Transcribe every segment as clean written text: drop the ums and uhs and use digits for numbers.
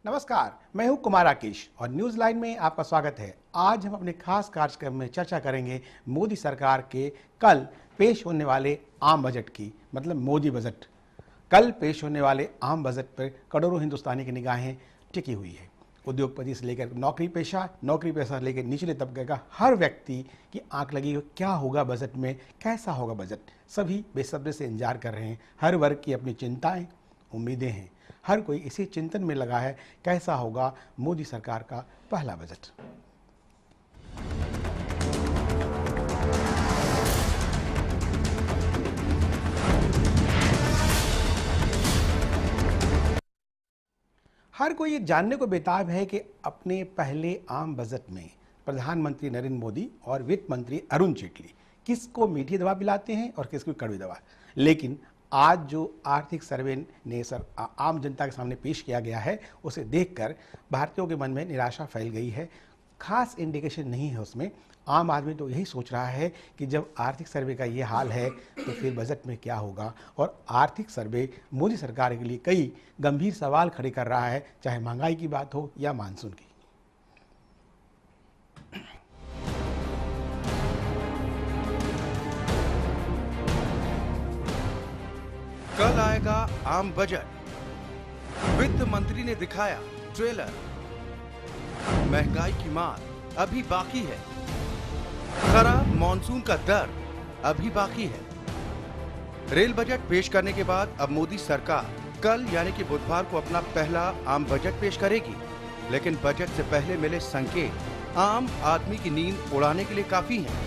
नमस्कार, मैं हूं कुमार राकेश और न्यूज लाइन में आपका स्वागत है। आज हम अपने खास कार्यक्रम में चर्चा करेंगे मोदी सरकार के कल पेश होने वाले आम बजट की, मतलब मोदी बजट। कल पेश होने वाले आम बजट पर करोड़ों हिंदुस्तानी की निगाहें टिकी हुई है। उद्योगपति से लेकर नौकरी पेशा से लेकर निचले तबके का हर व्यक्ति की आंख लगी हो क्या होगा बजट में, कैसा होगा बजट। सभी बेसब्री से इंतजार कर रहे हैं। हर वर्ग की अपनी चिंताएं, उम्मीदें हैं। हर कोई इसी चिंतन में लगा है कैसा होगा मोदी सरकार का पहला बजट। हर कोई ये जानने को बेताब है कि अपने पहले आम बजट में प्रधानमंत्री नरेंद्र मोदी और वित्त मंत्री अरुण जेटली किसको मीठी दवा पिलाते हैं और किसको कड़वी दवा। लेकिन आज जो आर्थिक सर्वे ने आम जनता के सामने पेश किया गया है, उसे देखकर भारतीयों के मन में निराशा फैल गई है। खास इंडिकेशन नहीं है उसमें। आम आदमी तो यही सोच रहा है कि जब आर्थिक सर्वे का ये हाल है तो फिर बजट में क्या होगा। और आर्थिक सर्वे मोदी सरकार के लिए कई गंभीर सवाल खड़े कर रहा है, चाहे महंगाई की बात हो या मानसून की। कल आएगा आम बजट। वित्त मंत्री ने दिखाया ट्रेलर। महंगाई की मार अभी बाकी है। खराब मॉनसून का डर अभी बाकी है। रेल बजट पेश करने के बाद अब मोदी सरकार कल यानी कि बुधवार को अपना पहला आम बजट पेश करेगी। लेकिन बजट से पहले मिले संकेत आम आदमी की नींद उड़ाने के लिए काफी हैं।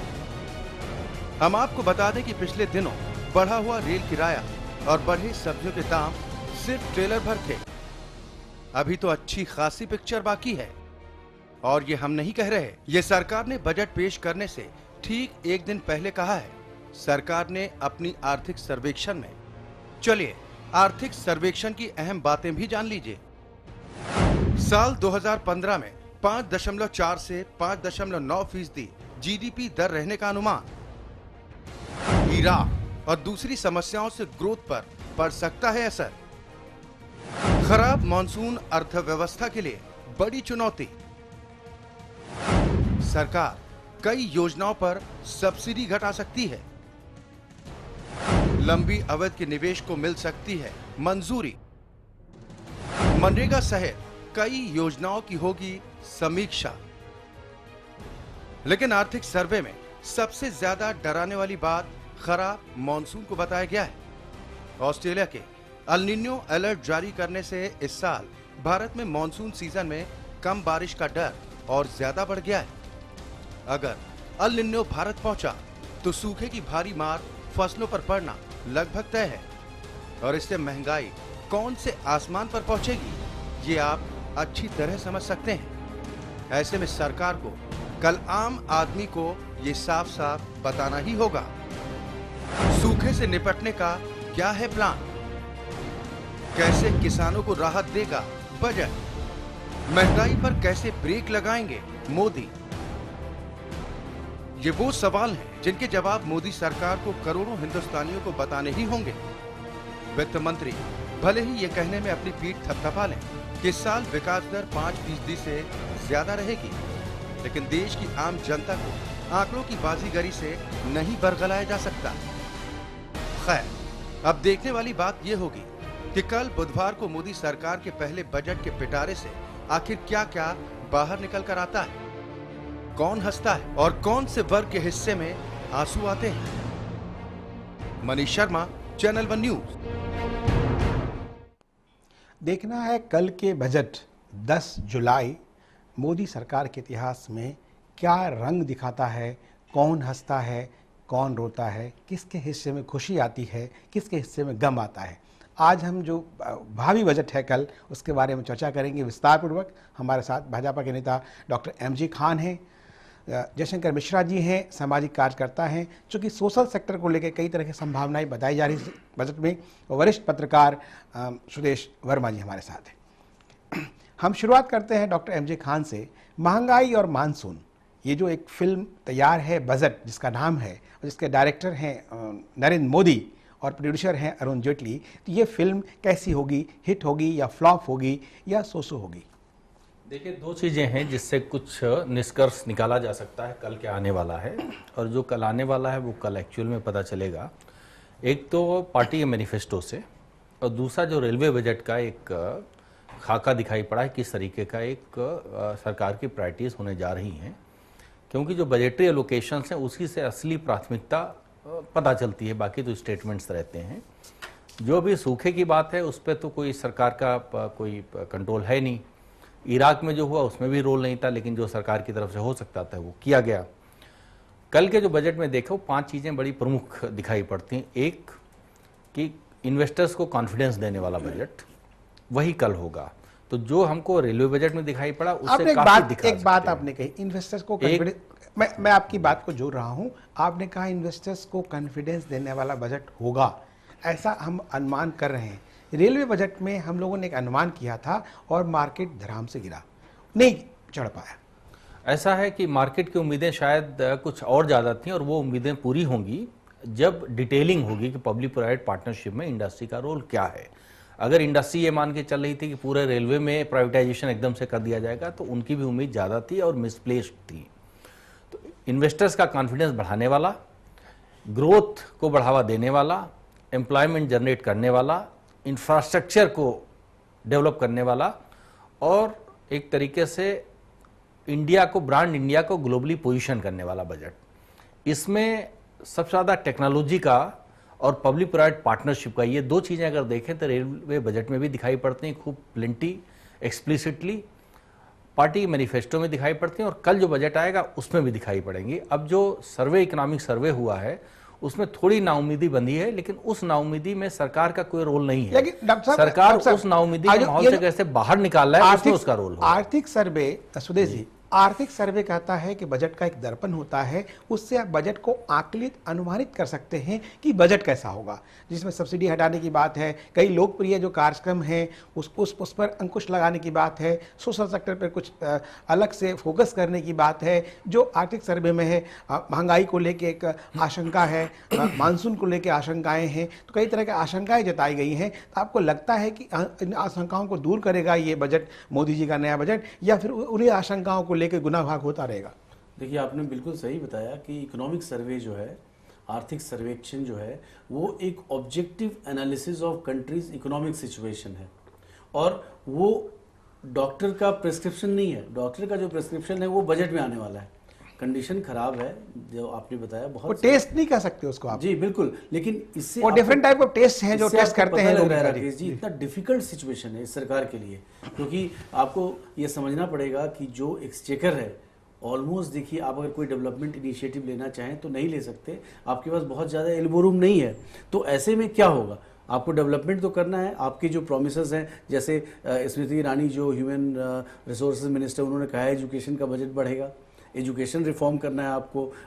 हम आपको बता दें कि पिछले दिनों बढ़ा हुआ रेल किराया और बढ़े सब्जियों के दाम सिर्फ ट्रेलर भर थे। अभी तो अच्छी खासी पिक्चर बाकी है। और ये हम नहीं कह रहे, ये सरकार ने बजट पेश करने से ठीक एक दिन पहले कहा है। सरकार ने अपनी आर्थिक सर्वेक्षण में, चलिए आर्थिक सर्वेक्षण की अहम बातें भी जान लीजिए। साल 2015 में 5.4 से 5.9% जीडीपी दर रहने का अनुमान। इराक और दूसरी समस्याओं से ग्रोथ पर पड़ सकता है असर। खराब मॉनसून अर्थव्यवस्था के लिए बड़ी चुनौती। सरकार कई योजनाओं पर सब्सिडी घटा सकती है। लंबी अवधि के निवेश को मिल सकती है मंजूरी। मनरेगा सहित कई योजनाओं की होगी समीक्षा। लेकिन आर्थिक सर्वे में सबसे ज्यादा डराने वाली बात खराब मॉनसून को बताया गया है। ऑस्ट्रेलिया के अल निन्यो अलर्ट जारी करने से इस साल भारत में मॉनसून सीजन में कम बारिश का डर और ज्यादा बढ़ गया है। अगर अल निन्यो भारत पहुंचा तो सूखे की भारी मार फसलों पर पड़ना लगभग तय है। और इससे महंगाई कौन से आसमान पर पहुंचेगी ये आप अच्छी तरह समझ सकते हैं। ऐसे में सरकार को कल आम आदमी को ये साफ साफ बताना ही होगा। सूखे से निपटने का क्या है प्लान? कैसे किसानों को राहत देगा बजट? महंगाई पर कैसे ब्रेक लगाएंगे मोदी? ये वो सवाल हैं जिनके जवाब मोदी सरकार को करोड़ों हिंदुस्तानियों को बताने ही होंगे। वित्त मंत्री भले ही ये कहने में अपनी पीठ थपथपा लें कि इस साल विकास दर 5% से ज्यादा रहेगी, लेकिन देश की आम जनता को आंकड़ों की बाजीगरी से नहीं बरगलाया जा सकता। खैर, अब देखने वाली बात यह होगी कि कल बुधवार को मोदी सरकार के पहले बजट के पिटारे से आखिर क्या क्या बाहर निकल कर आता है। कौन हंसता है और कौन से वर्ग के हिस्से में आंसू आते हैं। Manish Sharma, channel one news. देखना है कल के बजट 10 जुलाई मोदी सरकार के इतिहास में क्या रंग दिखाता है। कौन हंसता है, कौन रोता है, किसके हिस्से में खुशी आती है, किसके हिस्से में गम आता है। आज हम जो भावी बजट है कल, उसके बारे में चर्चा करेंगे विस्तार पूर्वक। हमारे साथ भाजपा के नेता डॉक्टर एमजी खान हैं, जयशंकर मिश्रा जी हैं, सामाजिक कार्यकर्ता हैं, चूँकि सोशल सेक्टर को लेकर कई तरह की संभावनाएं बताई जा रही है बजट में। वरिष्ठ पत्रकार सुदेश वर्मा जी हमारे साथ हैं। हम शुरुआत करते हैं डॉक्टर एमजे खान से। महंगाई और मानसून, ये जो एक फिल्म तैयार है बजट जिसका नाम है और जिसके डायरेक्टर हैं नरेंद्र मोदी और प्रोड्यूसर हैं अरुण जेटली, तो ये फिल्म कैसी होगी, हिट होगी या फ्लॉप होगी या सो होगी? देखिए, दो चीज़ें हैं जिससे कुछ निष्कर्ष निकाला जा सकता है कल क्या आने वाला है, और जो कल आने वाला है वो कल एक्चुअल में पता चलेगा। एक तो पार्टी के मैनिफेस्टो से, और दूसरा जो रेलवे बजट का एक खाका दिखाई पड़ा है किस तरीके का एक सरकार की प्रायोरिटीज़ होने जा रही हैं, क्योंकि जो बजटरी एलोकेशंस हैं उसी से असली प्राथमिकता पता चलती है, बाकी तो स्टेटमेंट्स रहते हैं। जो भी सूखे की बात है उस पर तो कोई सरकार का कोई कंट्रोल है नहीं। इराक में जो हुआ उसमें भी रोल नहीं था, लेकिन जो सरकार की तरफ से हो सकता था वो किया गया। कल के जो बजट में देखो 5 चीज़ें बड़ी प्रमुख दिखाई पड़ती हैं। एक कि इन्वेस्टर्स को कॉन्फिडेंस देने वाला बजट, वही कल होगा। तो जो हमको रेलवे बजट में दिखाई पड़ा उससे काफी एक बात आपने कही, इन्वेस्टर्स को कॉन्फिडेंस, मैं आपकी बात को जोड़ रहा हूं। आपने कहा इन्वेस्टर्स को कॉन्फिडेंस देने वाला बजट होगा, ऐसा हम अनुमान कर रहे हैं। रेलवे बजट में हम लोगों ने एक अनुमान किया था और मार्केट धड़ाम से गिरा, नहीं चढ़ पाया। ऐसा है कि मार्केट की उम्मीदें शायद कुछ और ज़्यादा थी, और वो उम्मीदें पूरी होंगी जब डिटेलिंग होगी कि पब्लिक प्राइवेट पार्टनरशिप में इंडस्ट्री का रोल क्या है। अगर इंडस्ट्री ये मान के चल रही थी कि पूरे रेलवे में प्राइवेटाइजेशन एकदम से कर दिया जाएगा, तो उनकी भी उम्मीद ज़्यादा थी और मिसप्लेस्ड थी। तो इन्वेस्टर्स का कॉन्फिडेंस बढ़ाने वाला, ग्रोथ को बढ़ावा देने वाला, एम्प्लॉयमेंट जनरेट करने वाला, इंफ्रास्ट्रक्चर को डेवलप करने वाला, और एक तरीके से इंडिया को, ब्रांड इंडिया को ग्लोबली पोजीशन करने वाला बजट। इसमें सबसे ज़्यादा टेक्नोलॉजी का और पब्लिक प्राइवेट पार्टनरशिप का, ये 2 चीज़ें अगर देखें तो रेलवे बजट में भी दिखाई पड़ती हैं खूब प्लेंटी, एक्सप्लिसिटली, पार्टी मैनिफेस्टो में दिखाई पड़ती हैं, और कल जो बजट आएगा उसमें भी दिखाई पड़ेंगी। अब जो सर्वे, इकोनॉमिक सर्वे हुआ है उसमें थोड़ी नाउमीदी बंधी है, लेकिन उस नाउमीदी में सरकार का कोई रोल नहीं है। सरकार उस नाउमीदी के माहौल से कैसे बाहर निकाल रहा है उसमें उसका रोल है। आर्थिक सर्वे, सुदेश जी, आर्थिक सर्वे कहता है कि बजट का एक दर्पण होता है, उससे आप बजट को आकलित, अनुमानित कर सकते हैं कि बजट कैसा होगा, जिसमें सब्सिडी हटाने की बात है, कई लोकप्रिय जो कार्यक्रम हैं उस पर अंकुश लगाने की बात है, सोशल सेक्टर पर कुछ अलग से फोकस करने की बात है। जो आर्थिक सर्वे में है, महंगाई को लेके एक आशंका है, मानसून को लेके आशंकाएं हैं, तो कई तरह की आशंकाएं जताई गई हैं। तो आपको लगता है कि इन आशंकाओं को दूर करेगा ये बजट, मोदी जी का नया बजट, या फिर उन्हीं आशंकाओं को लेकर गुना भाग होता रहेगा? देखिए, आपने बिल्कुल सही बताया कि इकोनॉमिक सर्वे जो है, आर्थिक सर्वेक्षण जो है, वो एक objective analysis of countries economic situation है, और वो डॉक्टर का प्रिस्क्रिप्शन नहीं है। डॉक्टर का जो प्रिस्क्रिप्शन है वो बजट में आने वाला है। कंडीशन खराब है जो आपने बताया, बहुत वो टेस्ट नहीं कर सकते उसको आप। जी बिल्कुल, लेकिन इससे वो डिफरेंट टाइप ऑफ टेस्ट हैं जो टेस्ट करते हैं लोग। राकेश जी, इतना डिफिकल्ट सिचुएशन है इस सरकार के लिए, क्योंकि आपको ये समझना पड़ेगा कि जो एक्सचेकर है, ऑलमोस्ट देखिए, आप अगर कोई डेवलपमेंट इनिशिएटिव लेना चाहें तो नहीं ले सकते, आपके पास बहुत ज़्यादा एल्बो रूम नहीं है। तो ऐसे में क्या होगा, आपको डेवलपमेंट तो करना है। आपकी जो प्रोमिसेस हैं, जैसे स्मृति ईरानी जो ह्यूमन रिसोर्सेज मिनिस्टर, उन्होंने कहा है एजुकेशन का बजट बढ़ेगा, एजुकेशन रिफॉर्म करना है,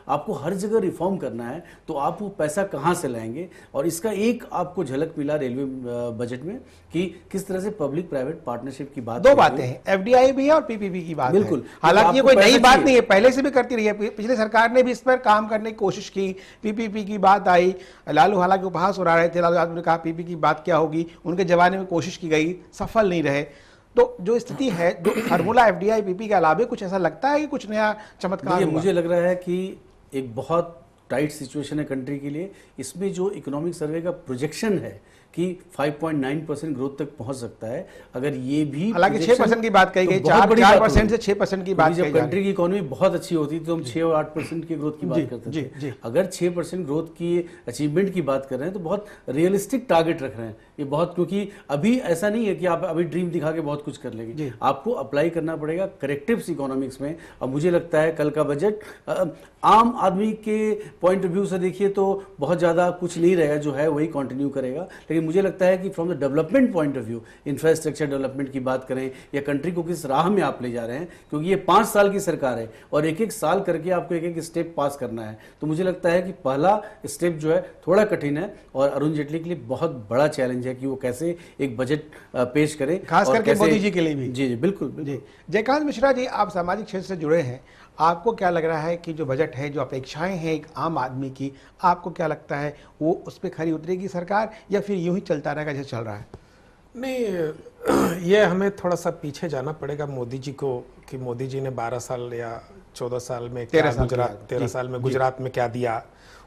आपको हर जगह रिफॉर्म करना है, तो आप वो पैसा कहाँ से लाएंगे? और इसका एक आपको झलक मिला रेलवे बजट में कि किस तरह से पब्लिक प्राइवेट पार्टनरशिप की बात, 2 बातें हैं, एफडीआई भी है और पीपीपी की बात बिल्कुल। है। हालांकि ये कोई नई बात नहीं है, पहले से भी करती रही है, पिछले सरकार ने भी इस पर काम करने की कोशिश की। पीपीपी की बात आई, लालू हालांकि उपहास उड़ा रहे थे, लालू यादव ने कहा पीपीपी की बात क्या होगी, उनके जमाने में कोशिश की गई, सफल नहीं रहे। तो जो स्थिति है, जो फार्मूला एफडीआई पीपी के अलावे कुछ ऐसा लगता है कि कुछ नया चमत्कार हुआ? मुझे लग रहा है कि एक बहुत टाइट सिचुएशन है कंट्री के लिए। इसमें जो इकोनॉमिक सर्वे का प्रोजेक्शन है कि 5.9% ग्रोथ तक पहुंच सकता है, अगर ये भी, हालांकि 6% की बात कही गई, 4% से 6% की बात। जब कंट्री की इकोनॉमी बहुत अच्छी होती तो हम 6 और 8% की ग्रोथ की बात करते थे। अगर 6% ग्रोथ की अचीवमेंट की बात कर रहे हैं तो बहुत रियलिस्टिक टारगेट रख रहे हैं ये, बहुत, क्योंकि अभी ऐसा नहीं है कि आप अभी ड्रीम दिखा के बहुत कुछ कर लेंगे, आपको अप्लाई करना पड़ेगा करेक्टिव्स इकोनॉमिक्स में। अब मुझे लगता है कल का बजट आम आदमी के पॉइंट ऑफ व्यू से देखिए तो बहुत ज़्यादा कुछ नहीं रहेगा, जो है वही कंटिन्यू करेगा। लेकिन मुझे लगता है कि from the development point of view, infrastructure development की बात करें या कंट्री को किस राह में आप ले जा रहे हैं, क्योंकि ये 5 साल की सरकार है और एक एक साल करके आपको एक एक स्टेप पास करना है, तो मुझे लगता है कि पहला स्टेप जो है थोड़ा कठिन है और अरुण जेटली के लिए बहुत बड़ा चैलेंज है कि वो कैसे एक बजट पेश करें, खास करके मोदी जी के लिए भी। जी जी बिल्कुल। जी, जयकांत मिश्रा जी, आप सामाजिक क्षेत्र से जुड़े हैं, आपको क्या लग रहा है कि जो बजट है, जो अपेक्षाएं हैं एक आम आदमी की, आपको क्या लगता है वो उस पर खरी उतरेगी सरकार, या फिर यूं ही चलता रहेगा जैसे चल रहा है? नहीं, ये हमें थोड़ा सा पीछे जाना पड़ेगा मोदी जी को, कि मोदी जी ने 12 साल या 14 साल में 13 साल में गुजरात में क्या दिया,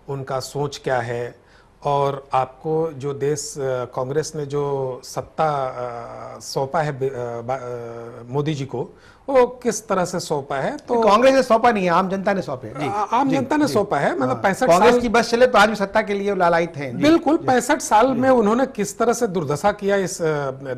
उनका सोच क्या है, और आपको जो देश कांग्रेस ने जो सत्ता सौंपा है मोदी जी को, वो किस तरह से सौंपा है। तो कांग्रेस ने सौंपा नहीं है, आम जनता ने सौंपे। आम जनता ने सौंपा है, मतलब 65 कांग्रेस साल की बस चले तो आज भी सत्ता के लिए लालायित हैं। बिल्कुल 65 साल में उन्होंने किस तरह से दुर्दशा किया इस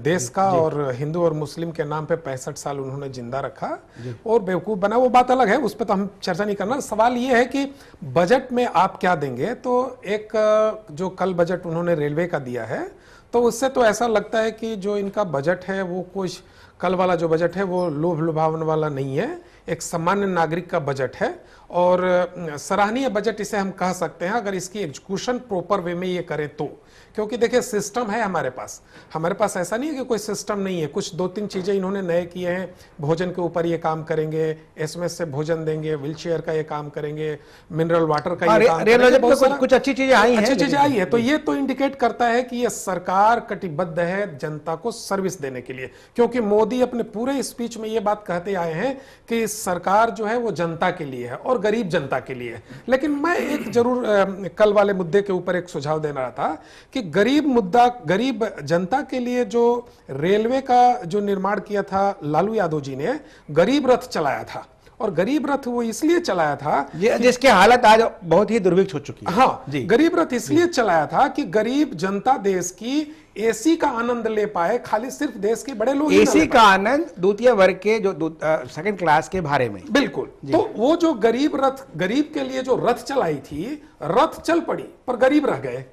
देश का, और हिंदू और मुस्लिम के नाम पे 65 साल उन्होंने जिंदा रखा और बेवकूफ बना, वो बात अलग है, उस पर तो हम चर्चा नहीं करना। सवाल ये है कि बजट में आप क्या देंगे। तो एक जो कल बजट उन्होंने रेलवे का दिया है, तो उससे तो ऐसा लगता है कि जो इनका बजट है वो कुछ, कल वाला जो बजट है वो लोभ लुभावन वाला नहीं है, एक सामान्य नागरिक का बजट है, और सराहनीय बजट इसे हम कह सकते हैं अगर इसकी एग्जीक्यूशन प्रॉपर वे में ये करें तो। क्योंकि देखिए सिस्टम है हमारे पास ऐसा नहीं है कि कोई सिस्टम नहीं है। कुछ 2-3 चीजें इन्होंने नए किए हैं, भोजन के ऊपर ये काम करेंगे, एसएमएस से भोजन देंगे, व्हीलचेयर का ये काम करेंगे, मिनरल वाटर का ये काम करेंगे, कुछ अच्छी चीजें आई हैं। तो ये तो इंडिकेट करता है कि ये सरकार कटिबद्ध है जनता को सर्विस देने के लिए। क्योंकि मोदी अपने पूरे स्पीच में ये बात कहते आए हैं कि सरकार जो है वो जनता के लिए है और गरीब जनता के लिए है। लेकिन मैं एक जरूर कल वाले मुद्दे के ऊपर एक सुझाव देना था कि गरीब जनता के लिए जो रेलवे का जो निर्माण किया था लालू यादव जी ने, गरीब रथ चलाया था, और गरीब रथ वो इसलिए चलाया था जिसकी हालत आज बहुत ही दुर्भिक्ष हो चुकी है। हाँ, गरीब रथ इसलिए चलाया था कि गरीब जनता देश की एसी का आनंद ले पाए, खाली सिर्फ देश के बड़े लोग एसी का आनंद द्वितीय वर्ग के जो सेकंड क्लास के भाड़े में। बिल्कुल। तो वो जो गरीब के लिए जो रथ चलाई थी, रथ चल पड़ी पर गरीब रह गए।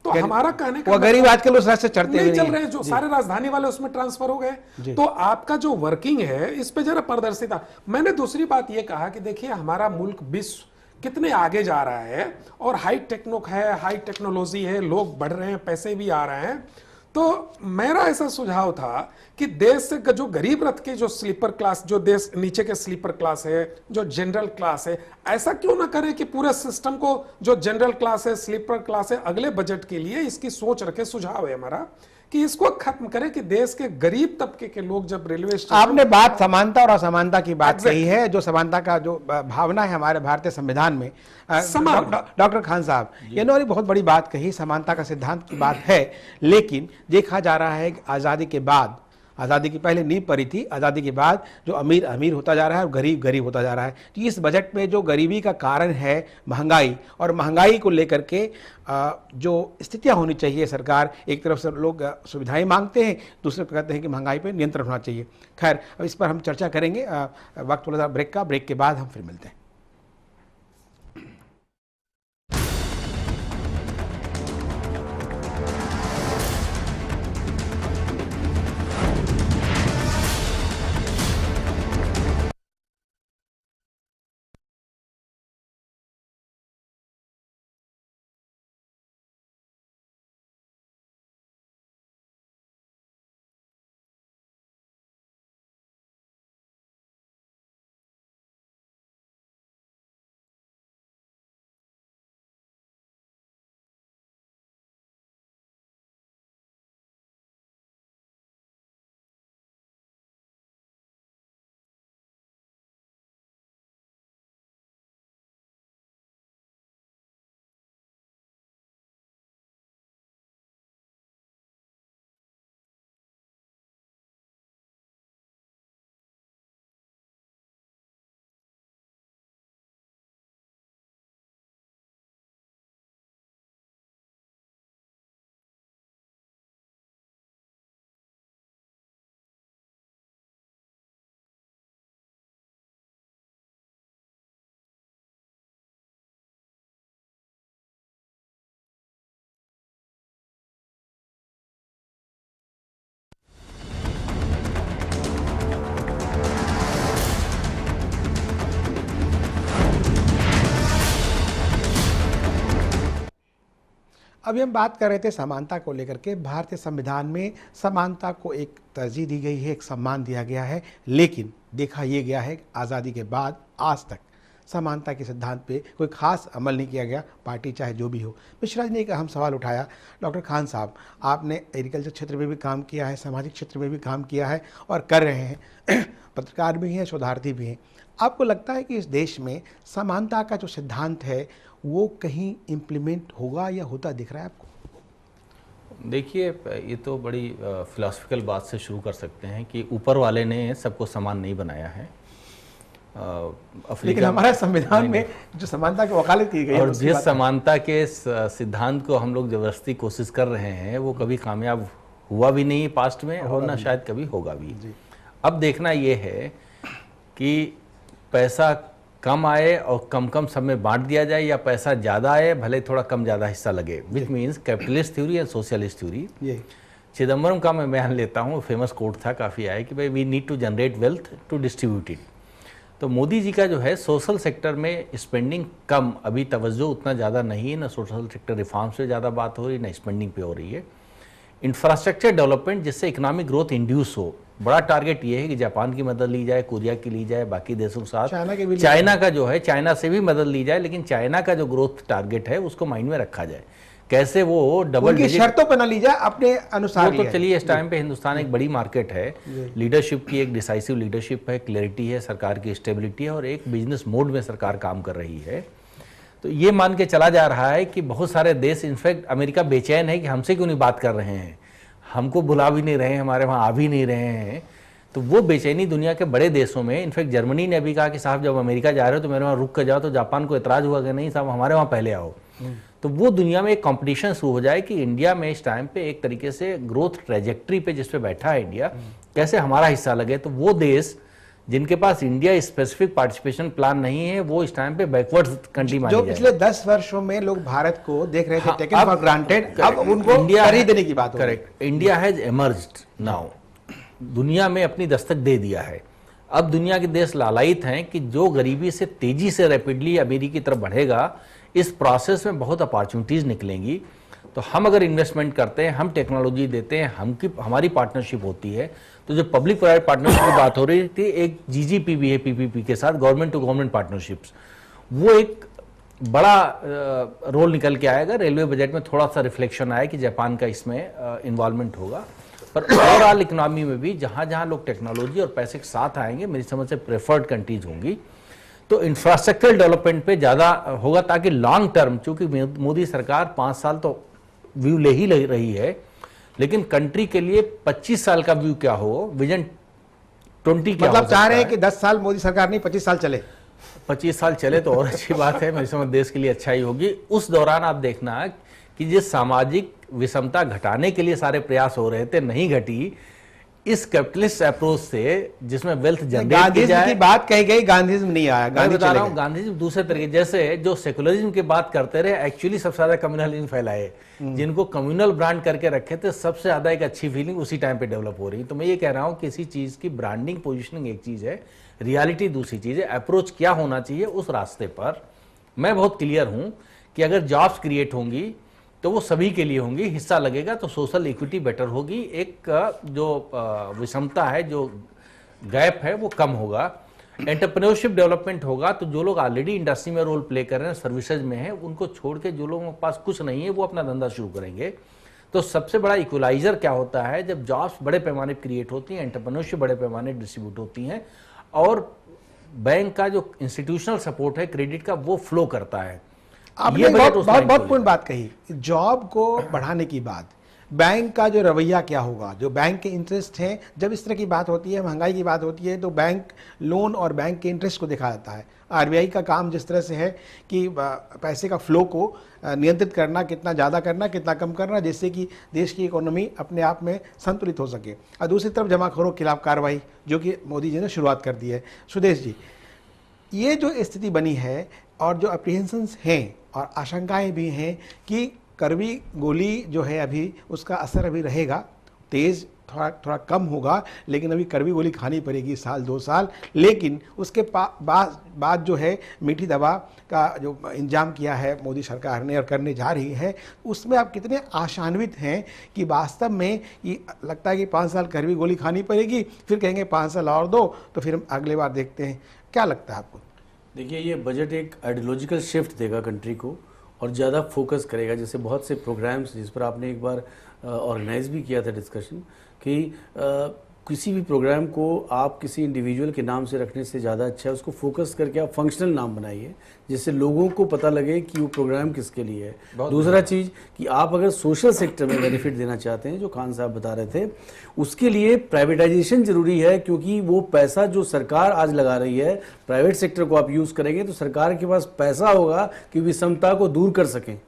तो हमारा कहने का गरीब आजकल उस रास्ते चढ़ते नहीं चल रहे हैं, जो सारे राजधानी वाले उसमें ट्रांसफर हो गए। तो आपका जो वर्किंग है इस पे जरा पारदर्शिता। मैंने दूसरी बात ये कहा कि देखिए हमारा मुल्क विश्व कितने आगे जा रहा है, और हाई टेक्नोलॉजी है, लोग बढ़ रहे हैं, पैसे भी आ रहे हैं। तो मेरा ऐसा सुझाव था कि देश से जो गरीब रथ के जो स्लीपर क्लास, जो देश नीचे के स्लीपर क्लास है, जो जनरल क्लास है, ऐसा क्यों ना करें कि पूरे सिस्टम को, जो जनरल क्लास है, स्लीपर क्लास है, अगले बजट के लिए इसकी सोच रखे, सुझाव है हमारा कि इसको खत्म करें कि देश के गरीब तबके के लोग जब रेलवे स्टेशन। आपने बात समानता और असमानता की बात कही है, जो समानता का जो भावना है हमारे भारतीय संविधान में। डॉक्टर खान साहब, ये ने बहुत बड़ी बात कही, समानता का सिद्धांत की बात है, लेकिन देखा जा रहा है कि आजादी के बाद, आज़ादी की पहले नींव पड़ी थी, आज़ादी के बाद जो अमीर अमीर होता जा रहा है और गरीब गरीब होता जा रहा है। तो इस बजट में जो गरीबी का कारण है महंगाई, और महंगाई को लेकर के जो स्थितियां होनी चाहिए, सरकार एक तरफ से लोग सुविधाएं मांगते हैं, दूसरे तरफ कहते हैं कि महंगाई पर नियंत्रण होना चाहिए। खैर, अब इस पर हम चर्चा करेंगे वक्त थोड़ा सा ब्रेक के बाद हम फिर मिलते हैं। अभी हम बात कर रहे थे समानता को लेकर के। भारतीय संविधान में समानता को एक तरजीह दी गई है, एक सम्मान दिया गया है, लेकिन देखा यह गया है आज़ादी के बाद आज तक समानता के सिद्धांत पे कोई खास अमल नहीं किया गया, पार्टी चाहे जो भी हो। मिश्रा जी ने एक अहम सवाल उठाया। डॉक्टर खान साहब, आपने एग्रीकल्चर क्षेत्र में भी काम किया है, सामाजिक क्षेत्र में भी काम किया है और कर रहे हैं, पत्रकार भी हैं, शोधार्थी भी हैं। आपको लगता है कि इस देश में समानता का जो सिद्धांत है वो कहीं इम्प्लीमेंट होगा या होता दिख रहा है आपको? देखिए, ये तो बड़ी फिलॉसफिकल बात से शुरू कर सकते हैं कि ऊपर वाले ने सबको समान नहीं बनाया है। लेकिन हमारे संविधान में जो समानता की वकालत की गई है, और जिस समानता के सिद्धांत को हम लोग जबरदस्ती कोशिश कर रहे हैं वो कभी कामयाब हुआ भी नहीं पास्ट में और ना शायद कभी होगा भी। अब देखना ये है कि पैसा कम आए और कम कम सब में बांट दिया जाए, या पैसा ज़्यादा आए भले थोड़ा कम ज़्यादा हिस्सा लगे, which means capitalist theory and socialist theory. Chidambaram का मैं बयान लेता हूँ, फेमस कोट था, काफ़ी आया कि भाई we need to generate wealth to distribute it. तो मोदी जी का जो है सोशल सेक्टर में स्पेंडिंग कम, अभी तवज्जो उतना ज़्यादा नहीं है, ना सोशल सेक्टर रिफॉर्म्स पे ज़्यादा बात हो रही है, ना स्पेंडिंग पे हो रही है। इंफ्रास्ट्रक्चर डेवलपमेंट जिससे इकोनॉमिक ग्रोथ इंड्यूस हो, बड़ा टारगेट ये है कि जापान की मदद ली जाए, कोरिया की ली जाए, बाकी देशों के साथ, चाइना का जो है चाइना से भी मदद ली जाए, लेकिन चाइना का जो ग्रोथ टारगेट है उसको माइंड में रखा जाए। कैसे वो डबल शर्तों पर ना ली जाए, अपने अनुसार। तो चलिए, इस टाइम पे हिंदुस्तान एक बड़ी मार्केट है, लीडरशिप की एक डिसाइसिव लीडरशिप है, क्लैरिटी है, सरकार की स्टेबिलिटी है और एक बिजनेस मोड में सरकार काम कर रही है। तो ये मान के चला जा रहा है कि बहुत सारे देश, इनफैक्ट अमेरिका बेचैन है कि हमसे क्यों नहीं बात कर रहे हैं, हमको बुला भी नहीं रहे हैं, हमारे वहाँ आ भी नहीं रहे हैं। तो वो बेचैनी दुनिया के बड़े देशों में, इनफैक्ट जर्मनी ने अभी कहा कि साहब जब अमेरिका जा रहे हो तो मेरे वहाँ रुक कर जाओ, तो जापान को एतराज़ हुआ कि नहीं साहब हमारे वहाँ पहले आओ। तो वो दुनिया में एक कंपटीशन शुरू हो जाए कि इंडिया में इस टाइम पे एक तरीके से ग्रोथ ट्रेजेक्ट्री पे जिस पे बैठा है इंडिया, कैसे हमारा हिस्सा लगे। तो वो देश जिनके पास इंडिया स्पेसिफिक पार्टिसिपेशन प्लान नहीं है वो इस टाइम पे बैकवर्ड कंट्री मानी जो पिछले 10 वर्षों में लोग भारत को देख रहे थे टेकन फॉर ग्रांटेड, अब उनको इंडिया कर ही देने की बात हो। Correct, India has emerged now, दुनिया में अपनी दस्तक दे दिया है। अब दुनिया के देश लालायित हैं कि जो गरीबी से तेजी से रैपिडली अमीरी की तरफ बढ़ेगा, इस प्रोसेस में बहुत अपॉर्चुनिटीज निकलेंगी। तो हम अगर इन्वेस्टमेंट करते हैं, हम टेक्नोलॉजी देते हैं, हमारी पार्टनरशिप होती है। तो जो पब्लिक प्राइवेट पार्टनरशिप की बात हो रही थी, एक जीजीपी भी है पीपीपी के साथ, गवर्नमेंट टू गवर्नमेंट पार्टनरशिप्स, वो एक बड़ा रोल निकल के आएगा। रेलवे बजट में थोड़ा सा रिफ्लेक्शन आया कि जापान का इसमें इन्वॉल्वमेंट होगा, पर ओवरऑल इकोनॉमी में भी जहां जहां लोग टेक्नोलॉजी और पैसे के साथ आएंगे, मेरी समझ से प्रेफर्ड कंट्रीज होंगी। तो इंफ्रास्ट्रक्चरल डेवलपमेंट पे ज़्यादा होगा, ताकि लॉन्ग टर्म, चूंकि मोदी सरकार 5 साल तो व्यू ले ही रही है, लेकिन कंट्री के लिए 25 साल का व्यू क्या हो, विजन 20 क्या मतलब चाह रहे हैं कि 10 साल मोदी सरकार नहीं 25 साल चले। 25 साल चले तो और अच्छी बात है, मेरी समझ देश के लिए अच्छा ही होगी। उस दौरान आप देखना कि जिस सामाजिक विषमता घटाने के लिए सारे प्रयास हो रहे थे, नहीं घटी। इस कैपिटलिस्ट अप्रोच से जिसमें वेल्थ जनरेट की जाए, की बात कही गई, गांधीज्म नहीं आया। गांधी बता रहा हूँ, गांधीज्म दूसरे तरीके, जैसे जो सेकुलरिज्म की बात करते रहे, एक्चुअली सबसे ज्यादा कम्युनलिज्म फैलाए, जिनको कम्युनल ब्रांड करके रखे थे, सबसे ज्यादा एक अच्छी फीलिंग उसी टाइम पे डेवलप हो रही। तो मैं ये कह रहा हूँ, किसी चीज की ब्रांडिंग पोजिशनिंग एक चीज है, रियलिटी दूसरी चीज है। अप्रोच क्या होना चाहिए उस रास्ते पर मैं बहुत क्लियर हूं कि अगर जॉब्स क्रिएट होंगी तो वो सभी के लिए होंगी, हिस्सा लगेगा तो सोशल इक्विटी बेटर होगी, एक जो विषमता है, जो गैप है वो कम होगा। एंटरप्रेन्योरशिप डेवलपमेंट होगा तो जो लोग ऑलरेडी इंडस्ट्री में रोल प्ले कर रहे हैं, सर्विसेज में हैं, उनको छोड़ के जो लोगों के पास कुछ नहीं है वो अपना धंधा शुरू करेंगे। तो सबसे बड़ा इक्वलाइजर क्या होता है, जब जॉब्स बड़े पैमाने पर क्रिएट होती हैं, एंटरप्रेन्योरशिप बड़े पैमाने डिस्ट्रीब्यूट होती हैं, और बैंक का जो इंस्टीट्यूशनल सपोर्ट है क्रेडिट का वो फ्लो करता है। आपने बहुत पूर्ण बात कही। जॉब को बढ़ाने की बात, बैंक का जो रवैया क्या होगा, जो बैंक के इंटरेस्ट हैं, जब इस तरह की बात होती है, महंगाई की बात होती है, तो बैंक लोन और बैंक के इंटरेस्ट को दिखा जाता है। आरबीआई का काम जिस तरह से है कि पैसे का फ्लो को नियंत्रित करना, कितना ज़्यादा करना, कितना कम करना, जिससे कि देश की इकोनॉमी अपने आप में संतुलित हो सके। और दूसरी तरफ जमाखोरों के खिलाफ कार्रवाई, जो कि मोदी जी ने शुरुआत कर दी है। सुदेश जी, ये जो स्थिति बनी है और जो अप्रीहेंशंस हैं और आशंकाएं भी हैं कि कड़वी गोली जो है अभी उसका असर अभी रहेगा, तेज़ थोड़ा कम होगा, लेकिन अभी कड़वी गोली खानी पड़ेगी 1-2 साल। लेकिन उसके बाद जो है मीठी दवा का जो इंतजाम किया है मोदी सरकार ने और करने जा रही है, उसमें आप कितने आशान्वित हैं कि वास्तव में ये लगता है कि 5 साल कड़वी गोली खानी पड़ेगी, फिर कहेंगे 5 साल और दो, तो फिर हम अगले बार देखते हैं। क्या लगता है आपको? देखिए, ये बजट एक आइडियोलॉजिकल शिफ्ट देगा कंट्री को और ज़्यादा फोकस करेगा। जैसे बहुत से प्रोग्राम्स जिस पर आपने एक बार ऑर्गेनाइज भी किया था डिस्कशन कि किसी भी प्रोग्राम को आप किसी इंडिविजुअल के नाम से रखने से ज़्यादा अच्छा है उसको फोकस करके आप फंक्शनल नाम बनाइए, जिससे लोगों को पता लगे कि वो प्रोग्राम किसके लिए है। दूसरा चीज़ कि आप अगर सोशल सेक्टर में बेनिफिट देना चाहते हैं, जो खान साहब बता रहे थे, उसके लिए प्राइवेटाइजेशन जरूरी है, क्योंकि वो पैसा जो सरकार आज लगा रही है प्राइवेट सेक्टर को आप यूज़ करेंगे तो सरकार के पास पैसा होगा कि विषमता को दूर कर सकें।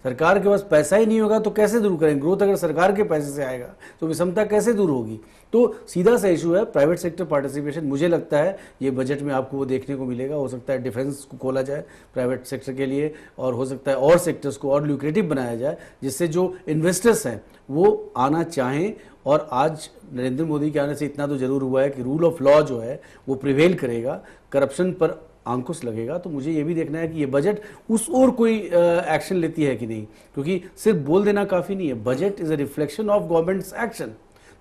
सरकार के पास पैसा ही नहीं होगा तो कैसे दूर करेंगे? ग्रोथ अगर सरकार के पैसे से आएगा तो विषमता कैसे दूर होगी? तो सीधा सा इशू है प्राइवेट सेक्टर पार्टिसिपेशन। मुझे लगता है ये बजट में आपको वो देखने को मिलेगा। हो सकता है डिफेंस को खोला जाए प्राइवेट सेक्टर के लिए, और हो सकता है और सेक्टर्स को और ल्यूक्रेटिव बनाया जाए, जिससे जो इन्वेस्टर्स हैं वो आना चाहें। और आज नरेंद्र मोदी के आने से इतना तो जरूर हुआ है कि रूल ऑफ लॉ जो है वो प्रिवेल करेगा, करप्शन पर अंकुश लगेगा। तो मुझे ये भी देखना है कि ये बजट उस और कोई एक्शन लेती है कि नहीं, क्योंकि सिर्फ बोल देना काफ़ी नहीं है। Budget is a reflection of governments action.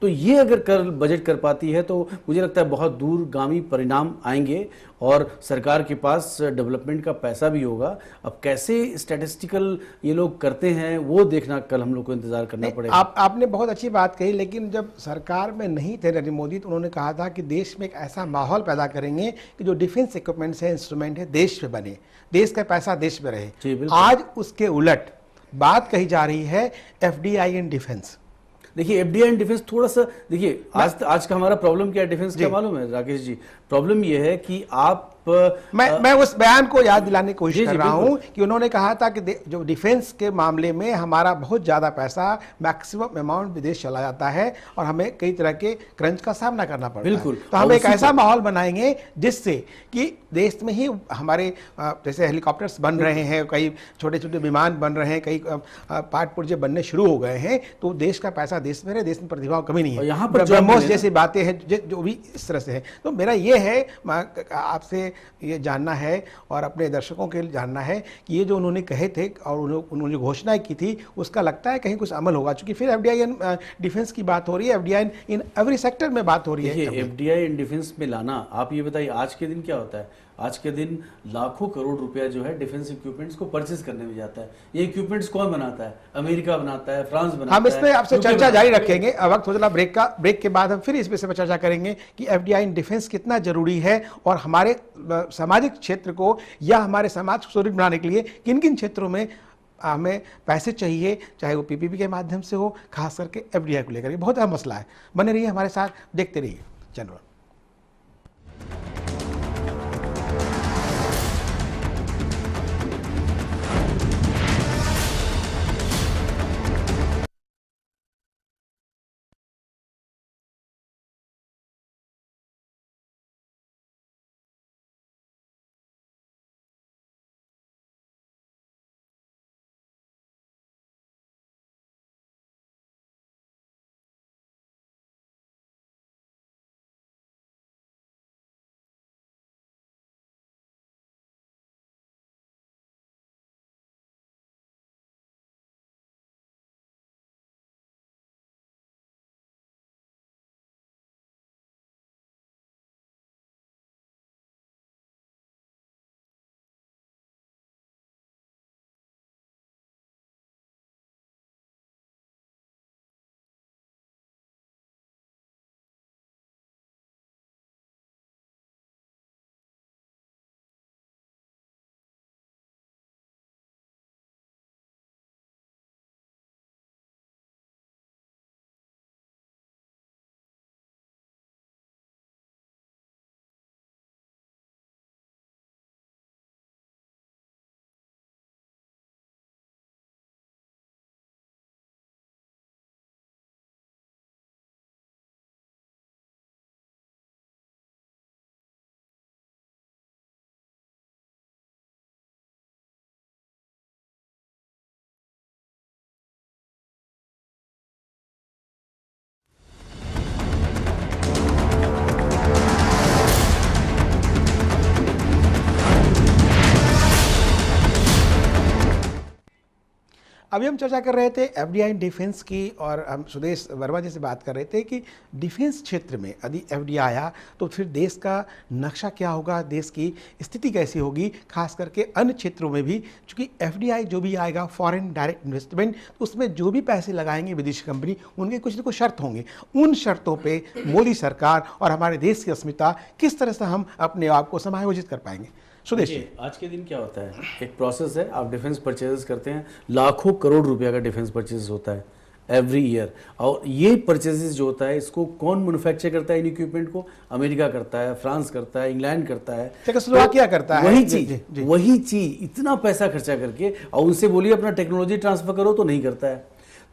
तो ये अगर बजट कर पाती है तो मुझे लगता है बहुत दूरगामी परिणाम आएंगे और सरकार के पास डेवलपमेंट का पैसा भी होगा। अब कैसे स्टैटिस्टिकल ये लोग करते हैं वो देखना कल हम लोग को इंतजार करना पड़ेगा। आपने बहुत अच्छी बात कही, लेकिन जब सरकार में नहीं थे नरेंद्र मोदी तो उन्होंने कहा था कि देश में एक ऐसा माहौल पैदा करेंगे कि जो डिफेंस इक्विपमेंट्स है, इंस्ट्रूमेंट है, देश में बने, देश का पैसा देश में रहे। आज उसके उलट बात कही जा रही है एफडीआई इन डिफेंस। देखिए, एफडीआई इन डिफेंस थोड़ा सा देखिए, आज का हमारा प्रॉब्लम क्या है डिफेंस का मालूम है राकेश जी? प्रॉब्लम यह है कि आप मैं उस बयान को याद दिलाने की कोशिश कर रहा हूं कि उन्होंने कहा था कि जो डिफेंस के मामले में हमारा बहुत ज्यादा पैसा, मैक्सिमम अमाउंट विदेश चला जाता है और हमें कई तरह के क्रंच का सामना करना पड़ता है। तो हम एक ऐसा माहौल बनाएंगे जिससे कि देश में ही हमारे जैसे हेलीकॉप्टर्स बन रहे हैं, कई छोटे छोटे विमान बन रहे हैं, कई पार्ट पुर्जे बनने शुरू हो गए हैं, तो देश का पैसा देश में रहे, देश में प्रतिभा कमी नहीं है। यहाँ पर ब्रह्मोस जैसी बातें हैं जो भी इस तरह से है। तो मेरा ये है, आपसे ये जानना है और अपने दर्शकों के लिए जानना है कि ये जो उन्होंने कहे थे और उन्होंने घोषणाएं की थी उसका लगता है कहीं कुछ अमल होगा, क्योंकि फिर एफडीआई इन डिफेंस की बात हो रही है, एफडीआई इन एवरी सेक्टर में बात हो रही है। एफडीआई इन डिफेंस में लाना, आप ये बताइए आज के दिन क्या होता है? आज के दिन लाखों करोड़ रुपया जो है डिफेंस इक्विपमेंट्स को परचेज करने में जाता है। ये इक्विपमेंट्स कौन बनाता है? अमेरिका बनाता है, फ्रांस बनाता है। हम इस पे आपसे चर्चा जारी रखेंगे। वक्त हो चला ब्रेक के बाद हम फिर इस पे चर्चा करेंगे कि एफडीआई इन डिफेंस कितना जरूरी है और हमारे सामाजिक क्षेत्र को या हमारे समाज को सुदृढ़ बनाने के लिए किन किन क्षेत्रों में हमें पैसे चाहिए, चाहे वो पीपीपी के माध्यम से हो, खास करके एफडीआई को लेकर। बहुत अहम मसला है। बने रहिए हमारे साथ, देखते रहिए चैनल। अभी हम चर्चा कर रहे थे एफडीआई डिफेंस की, और हम सुदेश वर्मा जी से बात कर रहे थे कि डिफेंस क्षेत्र में यदि एफडीआई आया तो फिर देश का नक्शा क्या होगा, देश की स्थिति कैसी होगी, खास करके अन्य क्षेत्रों में भी। चूँकि एफडीआई जो भी आएगा, फॉरेन डायरेक्ट इन्वेस्टमेंट, उसमें जो भी पैसे लगाएंगे विदेशी कंपनी, उनके कुछ न कुछ शर्त होंगे। उन शर्तों पर मोदी सरकार और हमारे देश की अस्मिता किस तरह से हम अपने आप को समायोजित कर पाएंगे? सुदेश जी, आज के दिन क्या होता है, एक प्रोसेस है, आप डिफेंस परचेजेस करते हैं, लाखों करोड़ रुपया का डिफेंस परचेज होता है एवरी ईयर। और ये परचेजेस जो होता है, इसको कौन मैन्युफैक्चर करता है इन इक्विपमेंट को? अमेरिका करता है, फ्रांस करता है, इंग्लैंड करता है, चेकोस्लोवाकिया करता है। वही चीज इतना पैसा खर्चा करके, और उनसे बोलिए अपना टेक्नोलॉजी ट्रांसफर करो तो नहीं करता है।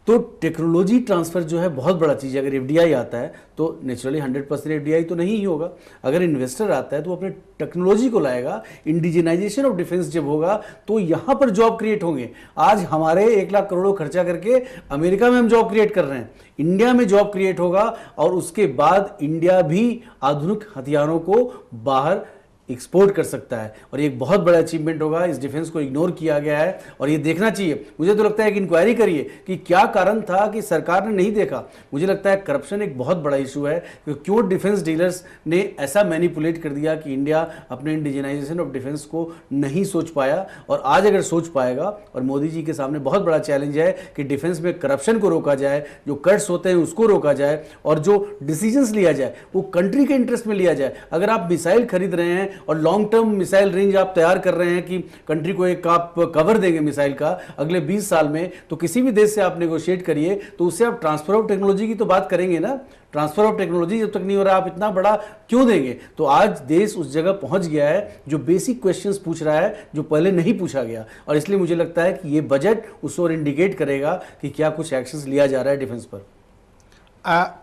तो टेक्नोलॉजी ट्रांसफर जो है बहुत बड़ा चीज़ है। अगर एफडीआई आता है तो नेचुरली 100% एफडीआई तो नहीं ही होगा। अगर इन्वेस्टर आता है तो वो अपने टेक्नोलॉजी को लाएगा। इंडिजिनाइजेशन ऑफ डिफेंस जब होगा तो यहाँ पर जॉब क्रिएट होंगे। आज हमारे 1 लाख करोड़ों खर्चा करके अमेरिका में हम जॉब क्रिएट कर रहे हैं, इंडिया में जॉब क्रिएट होगा, और उसके बाद इंडिया भी आधुनिक हथियारों को बाहर एक्सपोर्ट कर सकता है। और ये एक बहुत बड़ा अचीवमेंट होगा। इस डिफेंस को इग्नोर किया गया है और ये देखना चाहिए। मुझे तो लगता है कि इंक्वायरी करिए कि क्या कारण था कि सरकार ने नहीं देखा। मुझे लगता है करप्शन एक बहुत बड़ा इशू है कि क्यों डिफेंस डीलर्स ने ऐसा मैनिपुलेट कर दिया कि इंडिया अपने इंडिजिनाइजेशन ऑफ डिफेंस को नहीं सोच पाया। और आज अगर सोच पाएगा, और मोदी जी के सामने बहुत बड़ा चैलेंज है कि डिफेंस में करप्शन को रोका जाए, जो कट्स होते हैं उसको रोका जाए, और जो डिसीजंस लिया जाए वो कंट्री के इंटरेस्ट में लिया जाए। अगर आप मिसाइल खरीद रहे हैं और लॉन्ग टर्म मिसाइल रेंज आप तैयार कर रहे हैं कि कंट्री को एक आप कवर देंगे मिसाइल का अगले 20 साल में, तो किसी भी देश से आप नेगोशिएट करिए तो उससे आप ट्रांसफर ऑफ टेक्नोलॉजी की तो बात करेंगे ना। ट्रांसफर ऑफ टेक्नोलॉजी जब तक नहीं हो रहा आप इतना बड़ा क्यों देंगे? तो आज देश उस जगह पहुंच गया है जो बेसिक क्वेश्चंस पूछ रहा है जो पहले नहीं पूछा गया। और इसलिए मुझे लगता है कि ये बजट उस ओर इंडिकेट करेगा कि क्या कुछ एक्शंस लिया जा रहा है डिफेंस पर।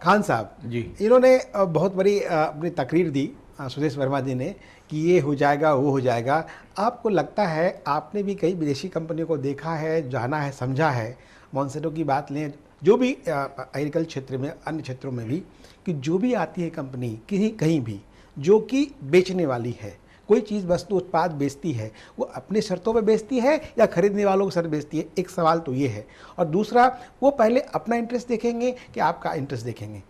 खान साहब जी, इन्होंने बहुत बड़ी अपनी तकरीर दी सुदेश वर्मा जी ने कि ये हो जाएगा, वो हो जाएगा। आपको लगता है, आपने भी कई विदेशी कंपनियों को देखा है, जाना है, समझा है, मॉन्सेटो की बात लें, जो भी एग्रीकल्चर क्षेत्र में, अन्य क्षेत्रों में भी, कि जो भी आती है कंपनी कहीं भी जो कि बेचने वाली है, कोई चीज़ वस्तु उत्पाद बेचती है, वो अपने शर्तों पे बेचती है या खरीदने वालों को शर्त बेचती है? एक सवाल तो ये है। और दूसरा, वो पहले अपना इंटरेस्ट देखेंगे कि आपका इंटरेस्ट देखेंगे?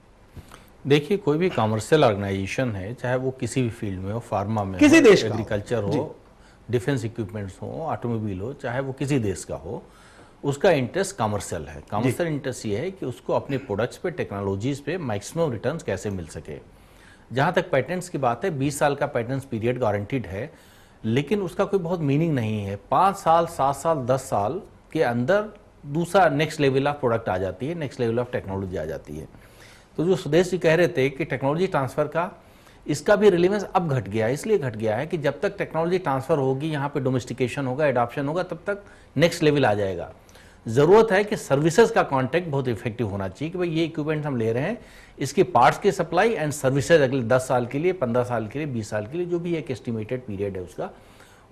देखिए, कोई भी कमर्शियल ऑर्गेनाइजेशन है, चाहे वो किसी भी फील्ड में हो, फार्मा में किसी हो, देश का एग्रीकल्चर हो, डिफेंस इक्विपमेंट्स हो, ऑटोमोबाइल हो, चाहे वो किसी देश का हो, उसका इंटरेस्ट कमर्शियल है। कमर्शियल इंटरेस्ट ये है कि उसको अपने प्रोडक्ट्स पे, टेक्नोलॉजीज पे मैक्सिमम रिटर्न्स कैसे मिल सके। जहाँ तक पैटेंट्स की बात है, 20 साल का पैटेंट्स पीरियड गारंटीड है, लेकिन उसका कोई बहुत मीनिंग नहीं है। 5 साल, 7 साल, 10 साल के अंदर दूसरा नेक्स्ट लेवल ऑफ प्रोडक्ट आ जाती है, नेक्स्ट लेवल ऑफ टेक्नोलॉजी आ जाती है। तो जो सुदेश जी कह रहे थे कि टेक्नोलॉजी ट्रांसफ़र का, इसका भी रिलेवेंस अब घट गया है। इसलिए घट गया है कि जब तक टेक्नोलॉजी ट्रांसफ़र होगी, यहाँ पे डोमेस्टिकेशन होगा, एडॉप्शन होगा, तब तक नेक्स्ट लेवल आ जाएगा। ज़रूरत है कि सर्विसेज का कॉन्टैक्ट बहुत इफेक्टिव होना चाहिए कि भाई ये इक्विपमेंट हम ले रहे हैं, इसकी पार्ट्स की सप्लाई एंड सर्विसेज अगले 10 साल के लिए, 15 साल के लिए, 20 साल के लिए, जो भी एक एस्टिमेटेड पीरियड है उसका,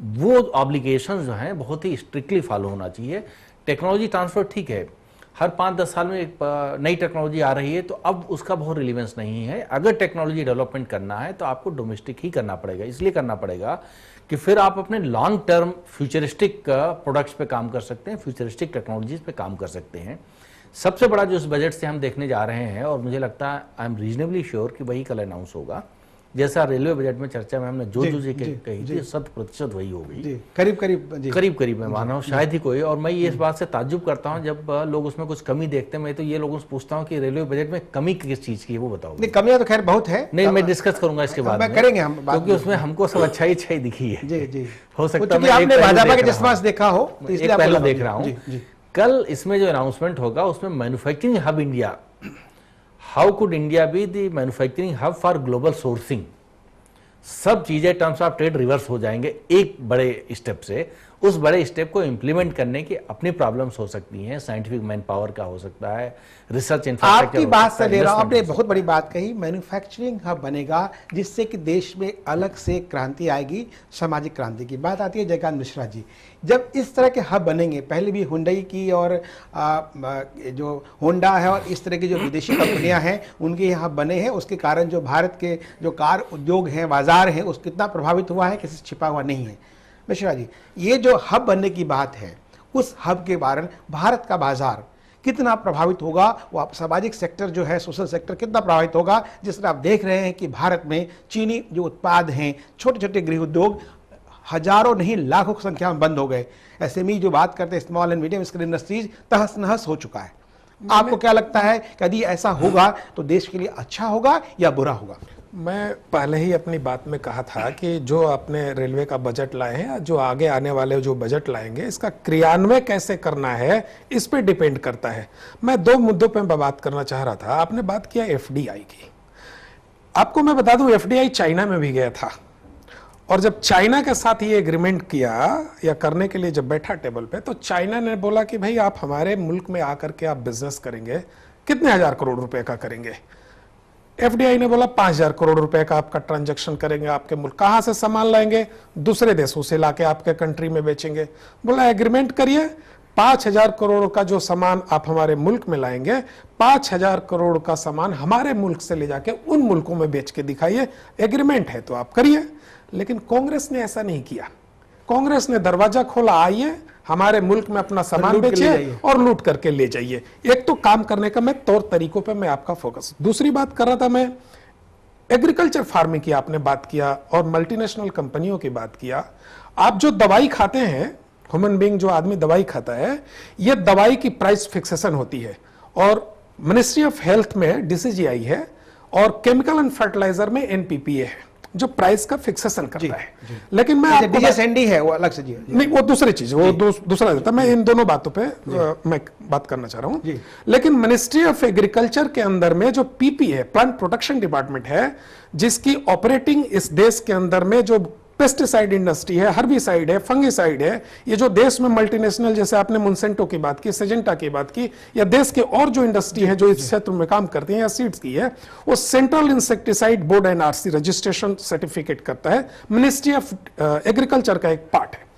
वो ऑब्लिगेशन जो हैं बहुत ही स्ट्रिक्टली फॉलो होना चाहिए। टेक्नोलॉजी ट्रांसफ़र ठीक है, हर 5-10 साल में एक नई टेक्नोलॉजी आ रही है, तो अब उसका बहुत रिलेवेंस नहीं है। अगर टेक्नोलॉजी डेवलपमेंट करना है तो आपको डोमेस्टिक ही करना पड़ेगा। इसलिए करना पड़ेगा कि फिर आप अपने लॉन्ग टर्म फ्यूचरिस्टिक प्रोडक्ट्स पे काम कर सकते हैं, फ्यूचरिस्टिक टेक्नोलॉजीज पे काम कर सकते हैं। सबसे बड़ा जो इस बजट से हम देखने जा रहे हैं, और मुझे लगता है आई एम रीजनेबली श्योर कि वही कल अनाउंस होगा, जैसा रेलवे बजट में चर्चा में हमने जो चीजें कही थी 100% वही हो गई। करीब मैं मान रहा हूँ, शायद ही कोई। और मैं ये इस बात से ताज्जुब करता हूँ जब लोग उसमें कुछ कमी देखते हैं। मैं तो ये लोगों से पूछता हूँ कि रेलवे बजट में कमी किस चीज की है, वो बताओ। नहीं, कमियां तो खैर बहुत है। नहीं, मैं डिस्कस करूंगा इसके बाद में, करेंगे हम, क्योंकि उसमें हमको सब अच्छाई दिखी है। जी, हो सकता है आपने भाजपा के चश्मा से देखा हो, तो इसलिए पहले देख रहा हूँ। कल इसमें जो अनाउंसमेंट होगा उसमें manufacturing hub India, how could India be the manufacturing hub for global sourcing, सब चीजें टर्म्स ऑफ ट्रेड रिवर्स हो जाएंगे एक बड़े स्टेप से। उस बड़े स्टेप को इंप्लीमेंट करने की अपनी प्रॉब्लम्स हो सकती हैं, साइंटिफिक मैन पावर का हो सकता है, रिसर्च इंफ्रास्ट्रक्चर। आपकी बात से ले रहा हूं, आपने बहुत बड़ी बात कही, मैन्युफैक्चरिंग हब बनेगा जिससे कि देश में अलग से क्रांति आएगी, सामाजिक क्रांति की बात आती है। जयकांत मिश्रा जी, जब इस तरह के हब बनेंगे, पहले भी हुंडई की और जो होंडा है और इस तरह की जो विदेशी कंपनियां हैं उनके यहाँ बने हैं, उसके कारण जो भारत के जो कार उद्योग हैं, बाजार हैं, उस कितना प्रभावित हुआ है, किसी से छिपा हुआ नहीं है। मिश्रा जी, ये जो हब बनने की बात है उस हब के कारण भारत का बाजार कितना प्रभावित होगा, वो सामाजिक सेक्टर जो है, सोशल सेक्टर कितना प्रभावित होगा, जिस तरह आप देख रहे हैं कि भारत में चीनी जो उत्पाद हैं, छोटे छोटे गृह उद्योग हजारों नहीं लाखों की संख्या में बंद हो गए। एसएमई जो बात करते हैं, small and medium scale industries, तहस नहस हो चुका है। आपको क्या लगता है कि यदि ऐसा होगा तो देश के लिए अच्छा होगा या बुरा होगा? मैं पहले ही अपनी बात में कहा था कि जो आपने रेलवे का बजट लाए हैं, जो आगे आने वाले जो बजट लाएंगे, इसका क्रियान्वयन कैसे करना है इस पे डिपेंड करता है। मैं दो मुद्दों पे बात करना चाह रहा था। आपने बात किया एफडीआई की। आपको मैं बता दूं, एफडीआई चाइना में भी गया था, और जब चाइना के साथ ये एग्रीमेंट किया या करने के लिए जब बैठा टेबल पे, तो चाइना ने बोला कि भाई आप हमारे मुल्क में आकर के आप बिजनेस करेंगे, कितने हजार करोड़ रुपए का करेंगे? एफडीआई ने बोला 5,000 करोड़ रुपए का आपका ट्रांजैक्शन करेंगे आपके मुल्क। कहां से सामान लाएंगे? दूसरे देशों से लाके आपके कंट्री में बेचेंगे। बोला एग्रीमेंट करिए, 5,000 करोड़ का जो सामान आप हमारे मुल्क में लाएंगे, 5,000 करोड़ का सामान हमारे मुल्क से ले जाके उन मुल्कों में बेच के दिखाइए। एग्रीमेंट है तो आप करिए। लेकिन कांग्रेस ने ऐसा नहीं किया। कांग्रेस ने दरवाजा खोला, आइए हमारे मुल्क में अपना सामान बेचिए और लूट करके ले जाइए। एक तो काम करने का मैं तौर तरीकों पे मैं आपका फोकस। दूसरी बात कर रहा था मैं, एग्रीकल्चर फार्मिंग की आपने बात किया और मल्टीनेशनल कंपनियों की बात किया। आप जो दवाई खाते हैं, ह्यूमन बीइंग जो आदमी दवाई खाता है, यह दवाई की प्राइस फिक्सेशन होती है, और मिनिस्ट्री ऑफ हेल्थ में डीसीजीआई है और केमिकल एंड फर्टिलाइजर में एनपीपीए है जो प्राइस का फिक्सेशन करता है। लेकिन मैं आपको डीएसएनडी है वो अलग से जी नहीं, वो दूसरी चीज, वो दूसरा देता। मैं इन दोनों बातों पे मैं बात करना चाह रहा हूं। लेकिन मिनिस्ट्री ऑफ एग्रीकल्चर के अंदर में जो पीपी है, प्लांट प्रोटेक्शन डिपार्टमेंट है, जिसकी ऑपरेटिंग इस देश के अंदर में जो पेस्टिसाइड इंडस्ट्री है, हर्बिसाइड है, फंगिसाइड है, ये जो देश में मल्टीनेशनल, जैसे आपने मुंसेंटो की बात की, सिजेंटा की बात की, या देश के और जो इंडस्ट्री है जो इस क्षेत्र में काम करती है या सीड्स की है, वो central insecticide board NRC registration certificate करता है। मिनिस्ट्री ऑफ एग्रीकल्चर का एक पार्ट है।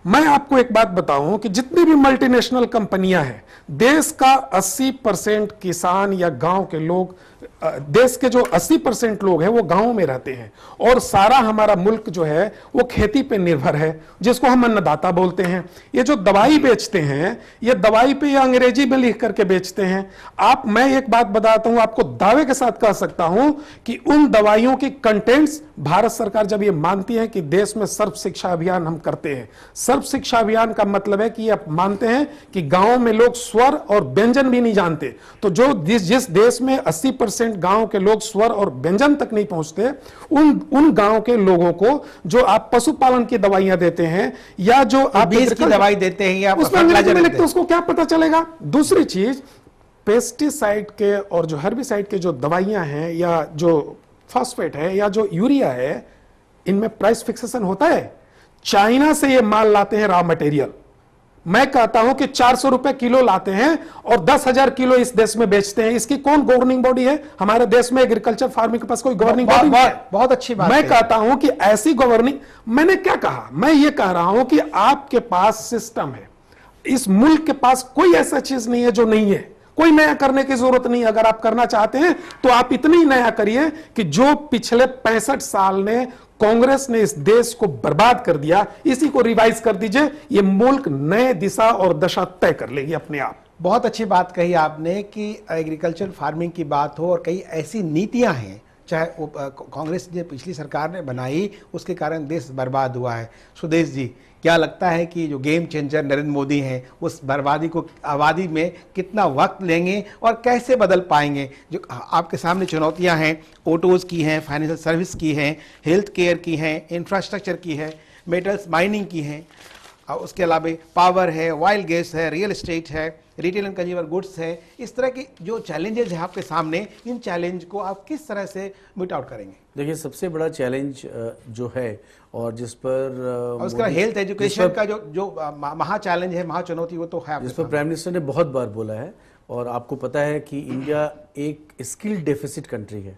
मैं आपको एक बात बताऊं कि जितनी भी मल्टीनेशनल कंपनियां हैं, देश का 80% किसान या गांव के लोग, देश के जो 80% लोग हैं वो गांव में रहते हैं, और सारा हमारा मुल्क जो है वो खेती पे निर्भर है, जिसको हम अन्नदाता बोलते हैं। ये जो दवाई बेचते हैं, ये दवाई पे या अंग्रेजी में लिख करके बेचते हैं। मैं एक बात बताता हूं, आपको दावे के साथ कह सकता हूं कि उन दवाइयों की कंटेंट्स भारत सरकार जब ये मानती है कि देश में सर्व शिक्षा अभियान हम करते हैं, सर्व शिक्षा अभियान का मतलब है कि आप मानते हैं कि गांव में लोग स्वर और व्यंजन भी नहीं जानते, तो जो जिस देश में 80% गांव के लोग स्वर और व्यंजन तक नहीं पहुंचते, उन गांव के लोगों को जो आप पशुपालन की दवाइयां देते हैं या जो आप बीज की दवाई देते हैं या उसमें अंग्रेजी में लिखते हैं, उसको क्या पता चलेगा? दूसरी चीज, पेस्टिसाइड के और जो हर्बिसाइड के जो दवाइयां हैं या जो फॉस्फेट है या जो यूरिया है, इनमें प्राइस फिक्सेशन होता है। चाइना से ये माल लाते हैं रॉ मटेरियल, मैं कहता हूं कि 400 रुपए किलो लाते हैं और 10,000 किलो इस देश में बेचते हैं। इसकी कौन गवर्निंग बॉडी है? हमारे देश में एग्रीकल्चर फार्मिंग के पास कोई गवर्निंग बॉडी नहीं है। बहुत अच्छी बात। मैं कहता हूं कि ऐसी गवर्निंग, मैंने क्या कहा, मैं ये कह रहा हूं कि आपके पास सिस्टम है, इस मुल्क के पास कोई ऐसा चीज नहीं है जो नहीं है, कोई नया करने की जरूरत नहीं। अगर आप करना चाहते हैं तो आप इतनी नया करिए कि जो पिछले 65 साल ने कांग्रेस ने इस देश को बर्बाद कर दिया, इसी को रिवाइज कर दीजिए। ये मुल्क नए दिशा और दशा तय कर लेगी अपने आप। बहुत अच्छी बात कही आपने कि एग्रीकल्चर फार्मिंग की बात हो और कई ऐसी नीतियां हैं, चाहे वो कांग्रेस ने पिछली सरकार ने बनाई, उसके कारण देश बर्बाद हुआ है। सुदेश जी, क्या लगता है कि जो गेम चेंजर नरेंद्र मोदी हैं, उस बर्बादी को आबादी में कितना वक्त लेंगे और कैसे बदल पाएंगे? जो आपके सामने चुनौतियां हैं, ऑटोज़ की हैं, फाइनेंशियल सर्विस की हैं, हेल्थ केयर की हैं, इंफ्रास्ट्रक्चर की है, मेटल्स माइनिंग की हैं, और उसके अलावा पावर है, ऑयल गैस है, रियल एस्टेट है, रिटेल एंड कंज्यूमर गुड्स है। इस तरह के जो चैलेंजेस हैं आपके सामने, इन चैलेंज को आप किस तरह से मीट आउट करेंगे? देखिए, सबसे बड़ा चैलेंज जो है और जिस पर उसका हेल्थ एजुकेशन का जो महा चैलेंज है, महा चुनौती, वो तो है जिस पर प्राइम मिनिस्टर ने बहुत बार बोला है। और आपको पता है कि इंडिया एक स्किल डेफिसिट कंट्री है,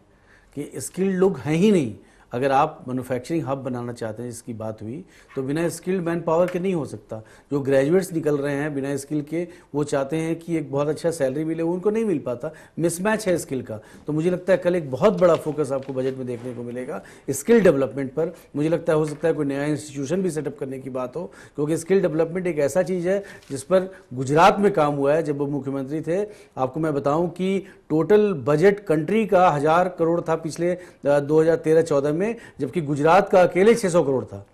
कि स्किल्ड लोग हैं ही नहीं। अगर आप मैन्युफैक्चरिंग हब बनाना चाहते हैं, जिसकी बात हुई, तो बिना स्किल्ड मैन पावर के नहीं हो सकता। जो ग्रेजुएट्स निकल रहे हैं बिना स्किल के, वो चाहते हैं कि एक बहुत अच्छा सैलरी मिले, उनको नहीं मिल पाता, मिसमैच है स्किल का। तो मुझे लगता है कल एक बहुत बड़ा फोकस आपको बजट में देखने को मिलेगा स्किल डेवलपमेंट पर। मुझे लगता है हो सकता है कोई नया इंस्टीट्यूशन भी सेटअप करने की बात हो, क्योंकि स्किल डेवलपमेंट एक ऐसा चीज़ है जिस पर गुजरात में काम हुआ है जब वो मुख्यमंत्री थे। आपको मैं बताऊं कि टोटल बजट कंट्री का 1000 करोड़ था पिछले 2013-14 में, जबकि गुजरात का अकेले 600 करोड़ था।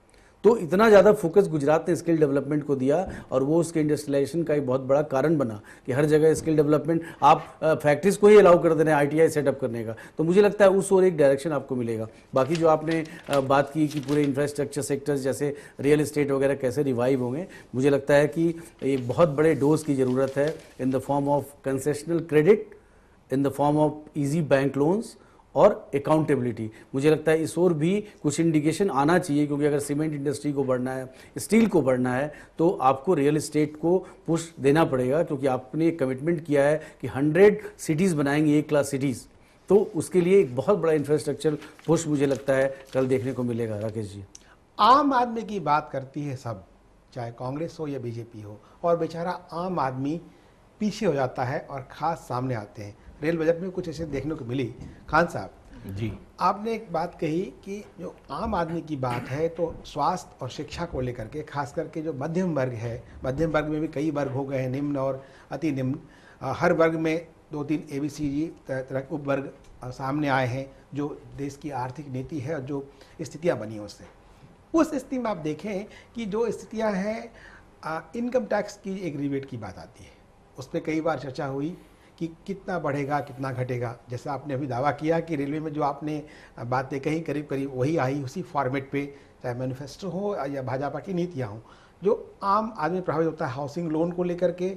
तो इतना ज़्यादा फोकस गुजरात ने स्किल डेवलपमेंट को दिया, और वो उसके इंडस्ट्रियलाइजेशन का एक बहुत बड़ा कारण बना कि हर जगह स्किल डेवलपमेंट, आप फैक्ट्रीज को ही अलाउ कर दे रहे हैं आईटीआई सेटअप करने का। तो मुझे लगता है उस और एक डायरेक्शन आपको मिलेगा। बाकी जो आपने बात की कि पूरे इंफ्रास्ट्रक्चर सेक्टर्स जैसे रियल एस्टेट वगैरह कैसे रिवाइव होंगे, मुझे लगता है कि एक बहुत बड़े डोज की ज़रूरत है in the form of concessional credit, in the form of easy bank loans और अकाउंटेबिलिटी। मुझे लगता है इस और भी कुछ इंडिकेशन आना चाहिए, क्योंकि अगर सीमेंट इंडस्ट्री को बढ़ना है, स्टील को बढ़ना है, तो आपको रियल एस्टेट को पुश देना पड़ेगा, क्योंकि आपने कमिटमेंट किया है कि 100 सिटीज़ बनाएंगे, A क्लास सिटीज़। तो उसके लिए एक बहुत बड़ा इंफ्रास्ट्रक्चर पुश मुझे लगता है कल देखने को मिलेगा। राकेश जी, आम आदमी की बात करती है सब, चाहे कांग्रेस हो या बीजेपी हो, और बेचारा आम आदमी पीछे हो जाता है और खास सामने आते हैं। रेल बजट में कुछ ऐसे देखने को मिली। खान साहब जी, आपने एक बात कही कि जो आम आदमी की बात है, तो स्वास्थ्य और शिक्षा को लेकर के, खास करके जो मध्यम वर्ग है, मध्यम वर्ग में भी कई वर्ग हो गए हैं, निम्न और अति निम्न, हर वर्ग में 2-3 ABCD तरह के उप वर्ग सामने आए हैं, जो देश की आर्थिक नीति है और जो स्थितियाँ बनी हैं उससे। उस स्थिति में आप देखें कि जो स्थितियाँ हैं, इनकम टैक्स की एक रिबेट की बात आती है, उस पर कई बार चर्चा हुई कि कितना बढ़ेगा कितना घटेगा। जैसे आपने अभी दावा किया कि रेलवे में जो आपने बातें कही करीब करीब वही आई, उसी फॉर्मेट पे, चाहे मैनिफेस्टो हो या भाजपा की नीतियाँ हों। जो आम आदमी प्रभावित होता है हाउसिंग लोन को लेकर के,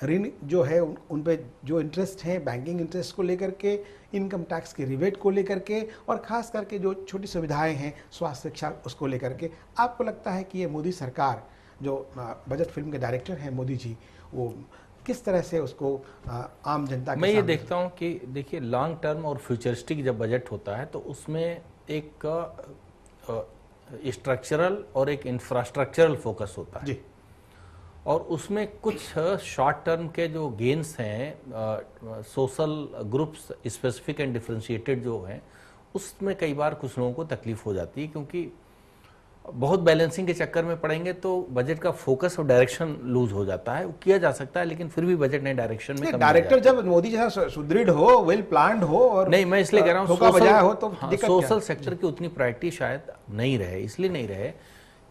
ऋण जो है उन पे जो इंटरेस्ट हैं, बैंकिंग इंटरेस्ट को लेकर के, इनकम टैक्स के रिबेट को लेकर के, और ख़ास करके जो छोटी सुविधाएँ हैं, स्वास्थ्य शिक्षा, उसको लेकर के, आपको लगता है कि ये मोदी सरकार, जो बजट फिल्म के डायरेक्टर हैं मोदी जी, वो किस तरह से उसको आम जनता के मैं ये देखता हूँ कि देखिए, लॉन्ग टर्म और फ्यूचरिस्टिक जब बजट होता है तो उसमें एक स्ट्रक्चरल और एक इंफ्रास्ट्रक्चरल फोकस होता है जी, और उसमें कुछ शॉर्ट टर्म के जो गेन्स हैं, social groups specific and differentiated जो हैं, उसमें कई बार कुछ लोगों को तकलीफ हो जाती है, क्योंकि बहुत बैलेंसिंग के चक्कर में पड़ेंगे तो बजट का फोकस और डायरेक्शन लूज हो जाता है। वो किया जा सकता है, लेकिन फिर भी बजट नए डायरेक्शन में डायरेक्टर जब मोदी जैसा सुदृढ़ हो, वेल प्लान्ड हो, और नहीं, मैं इसलिए कह रहा हूँ सोशल सेक्टर की उतनी प्रायोरिटी शायद नहीं रहे। इसलिए नहीं रहे,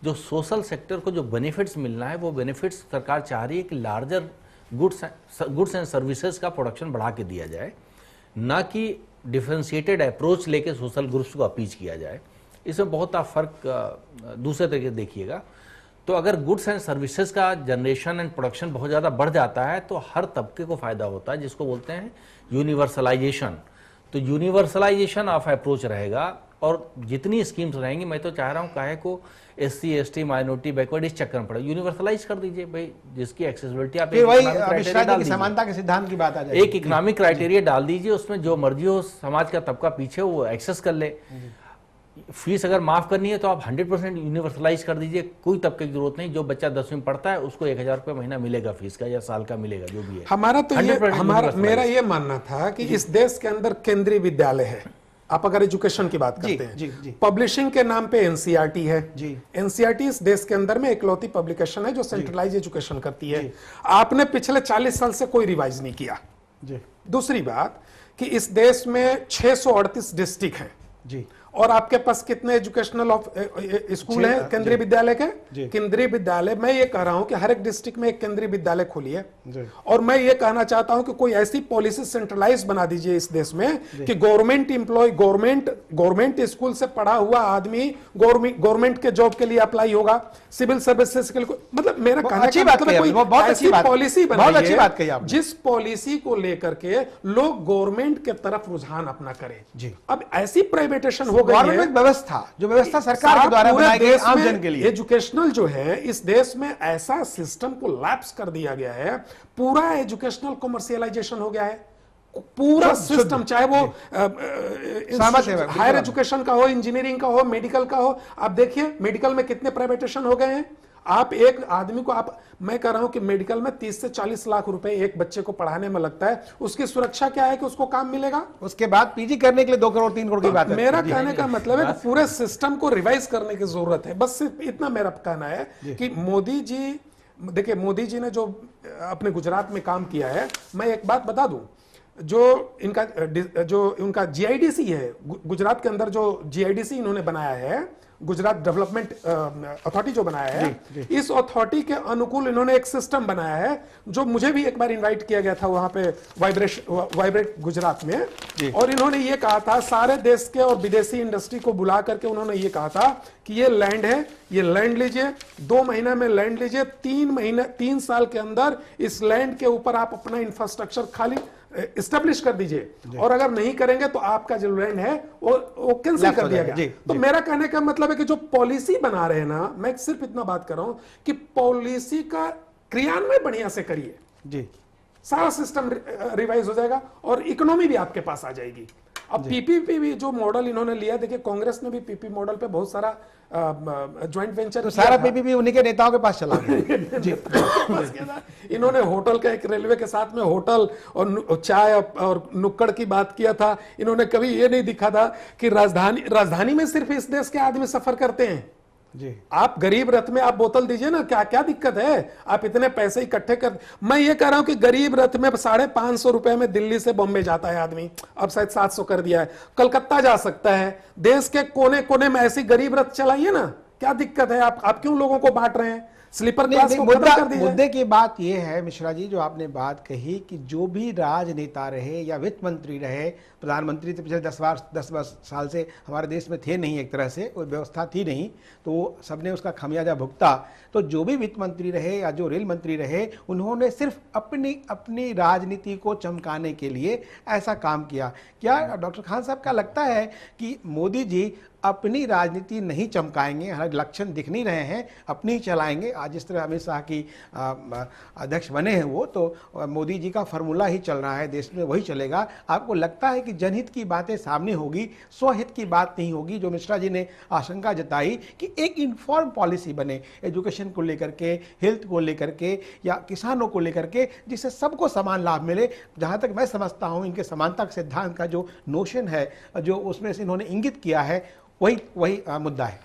जो सोशल सेक्टर को जो बेनिफिट्स मिलना है, वो बेनिफिट्स सरकार चाह रही है कि लार्जर गुड्स एंड सर्विसेज का प्रोडक्शन बढ़ा के दिया जाए, ना कि डिफरेंशिएटेड अप्रोच लेके सोशल ग्रुप्स को अपीच किया जाए। इसमें बहुत आप फर्क दूसरे तरीके से देखिएगा। तो अगर गुड्स एंड सर्विसेज का जनरेशन एंड प्रोडक्शन बहुत ज़्यादा बढ़ जाता है तो हर तबके को फायदा होता है, जिसको बोलते हैं यूनिवर्सलाइजेशन। तो यूनिवर्सलाइजेशन ऑफ अप्रोच रहेगा, और जितनी स्कीम्स रहेंगी, मैं तो चाह रहा हूँ काहे को SC ST माइनॉरिटी बैकवर्ड इस चक्कर में पड़े, यूनिवर्सलाइज कर दीजिए भाई, जिसकी एक्सेसिबिलिटी आप समानता के सिद्धांत की बात आ जाए, एक इकोनॉमिक क्राइटेरिया डाल दीजिए, उसमें जो मर्जी हो समाज का तबका पीछे वो एक्सेस कर ले। फीस अगर माफ करनी है तो आप 100% यूनिवर्सलाइज कर दीजिए, कोई तबके की जरूरत नहीं। जो बच्चा 10वीं में पढ़ता है उसको 1000 रुपये महीना मिलेगा फीस का, या साल का मिलेगा, जो भी है। हमारा तो मेरा ये मानना था कि इस देश के अंदर केंद्रीय विद्यालय है। आप अगर एजुकेशन की बात करते हैं, पब्लिशिंग के नाम पे NCERT है जी। NCERT इस देश के अंदर में इकलौती पब्लिकेशन है जो सेंट्रलाइज एजुकेशन करती है। आपने पिछले 40 साल से कोई रिवाइज नहीं किया जी। दूसरी बात कि इस देश में 638 डिस्ट्रिक्ट हैं जी, और आपके पास कितने एजुकेशनल स्कूल हैं केंद्रीय विद्यालय के? केंद्रीय विद्यालय, मैं ये कह रहा हूं कि हर एक डिस्ट्रिक्ट में एक केंद्रीय विद्यालय खोलिए, और मैं ये कहना चाहता हूं कि कोई ऐसी पॉलिसी सेंट्रलाइज बना दीजिए इस देश में कि गवर्नमेंट एम्प्लॉय, गवर्नमेंट स्कूल से पढ़ा हुआ आदमी गवर्नमेंट के जॉब के लिए अप्लाई होगा, सिविल सर्विसेज के लिए। मतलब मेरा कहने का मतलब कोई ऐसी पॉलिसी बनाइए जिस पॉलिसी को लेकर के लोग गवर्नमेंट के तरफ रुझान अपना करें जी। अब ऐसी प्राइवेटेशन हो गवर्नमेंट व्यवस्था, जो व्यवस्था सरकार के द्वारा बनाई गई आम जन के लिए, एजुकेशनल जो है इस देश में ऐसा सिस्टम को लैप्स कर दिया गया है, पूरा एजुकेशनल कमर्शियलाइजेशन हो गया है। पूरा शुद्ध। सिस्टम, चाहे वो सहमत है, हायर एजुकेशन का हो, इंजीनियरिंग का हो, मेडिकल का हो। आप देखिए मेडिकल में कितने प्राइवेटेशन हो गए हैं। आप एक आदमी को, मैं कह रहा हूं कि मेडिकल में 30 से 40 लाख रुपए एक बच्चे को पढ़ाने में लगता है। उसकी सुरक्षा क्या है कि उसको काम मिलेगा? उसके बाद पीजी करने के लिए 2 करोड़ 3 करोड़ की बात है। मेरा कहने का मतलब है कि पूरे सिस्टम को रिवाइज करने की जरूरत है। बस सिर्फ इतना मेरा कहना है कि मोदी जी, देखिए मोदी जी ने जो अपने गुजरात में काम किया है, मैं एक बात बता दूं, जो उनका जीआईडीसी है गुजरात के अंदर, जो जीआईडीसी इन्होंने बनाया है, गुजरात डेवलपमेंट अथॉरिटी जो बनाया है, इस अथॉरिटी के अनुकूल इन्होंने एक सिस्टम बनाया है। जो मुझे भी एक बार इनवाइट किया गया था वहां पे वाइब्रेट गुजरात में, और इन्होंने ये कहा था सारे देश के और विदेशी इंडस्ट्री को बुला करके उन्होंने ये कहा था कि ये लैंड है, ये लैंड लीजिए, 2 महीने में लैंड लीजिए, 3 साल के अंदर इस लैंड के ऊपर आप अपना इंफ्रास्ट्रक्चर खाली इस्टेब्लिश कर दीजिए, और अगर नहीं करेंगे तो आपका जो लैंड है वो कैंसिल कर दिया गया। तो मेरा कहने का मतलब है कि जो पॉलिसी बना रहे हैं ना, मैं सिर्फ इतना बात कर रहा हूं कि पॉलिसी का क्रियान्वयन बढ़िया से करिए जी, सारा सिस्टम रिवाइज हो जाएगा और इकोनॉमी भी आपके पास आ जाएगी। अब पीपीपी भी जो मॉडल इन्होंने लिया, देखिए कांग्रेस ने भी पीपी मॉडल पे बहुत सारा ज्वाइंट वेंचर, तो सारा पीपीपी उन्हीं के नेताओं के पास चला गया जी। इन्होंने होटल का, एक रेलवे के साथ में होटल और चाय और नुक्कड़ की बात किया था। इन्होंने कभी ये नहीं दिखा था कि राजधानी में सिर्फ इस देश के आदमी सफर करते हैं जी। आप गरीब रथ में आप बोतल दीजिए ना, क्या क्या दिक्कत है? आप इतने पैसे इकट्ठे कर, मैं ये कह रहा हूं कि गरीब रथ में 550 रुपए में दिल्ली से बॉम्बे जाता है आदमी, अब शायद 700 कर दिया है, कलकत्ता जा सकता है। देश के कोने कोने में ऐसी गरीब रथ चलाइए ना, क्या दिक्कत है? आप क्यों लोगों को बांट रहे हैं? स्लीपर क्लास को खत्म कर दीजिए। मुद्दे की बात यह है मिश्रा जी, जो आपने बात कही कि जो भी राजनेता रहे या वित्त मंत्री रहे, प्रधानमंत्री तो पिछले 10 साल से हमारे देश में थे नहीं, एक तरह से कोई व्यवस्था थी नहीं, तो सबने उसका खमियाजा भुगता। तो जो भी वित्त मंत्री रहे या जो रेल मंत्री रहे, उन्होंने सिर्फ अपनी राजनीति को चमकाने के लिए ऐसा काम किया। क्या डॉक्टर खान साहब का लगता है कि मोदी जी अपनी राजनीति नहीं चमकाएंगे? हर लक्षण दिख नहीं रहे हैं, अपनी चलाएंगे। आज जिस तरह अमित शाह की अध्यक्ष बने हैं वो, तो मोदी जी का फॉर्मूला ही चल रहा है देश में, वही चलेगा। आपको लगता है कि जनहित की बातें सामने होगी, स्वहित की बात नहीं होगी? जो मिश्रा जी ने आशंका जताई कि एक इन्फॉर्म पॉलिसी बने एजुकेशन को लेकर के, हेल्थ को लेकर के, या किसानों को लेकर के, जिससे सबको समान लाभ मिले। जहां तक मैं समझता हूं इनके समानता सिद्धांत का जो नोशन है, जो उसमें से इन्होंने इंगित किया है, वही मुद्दा है।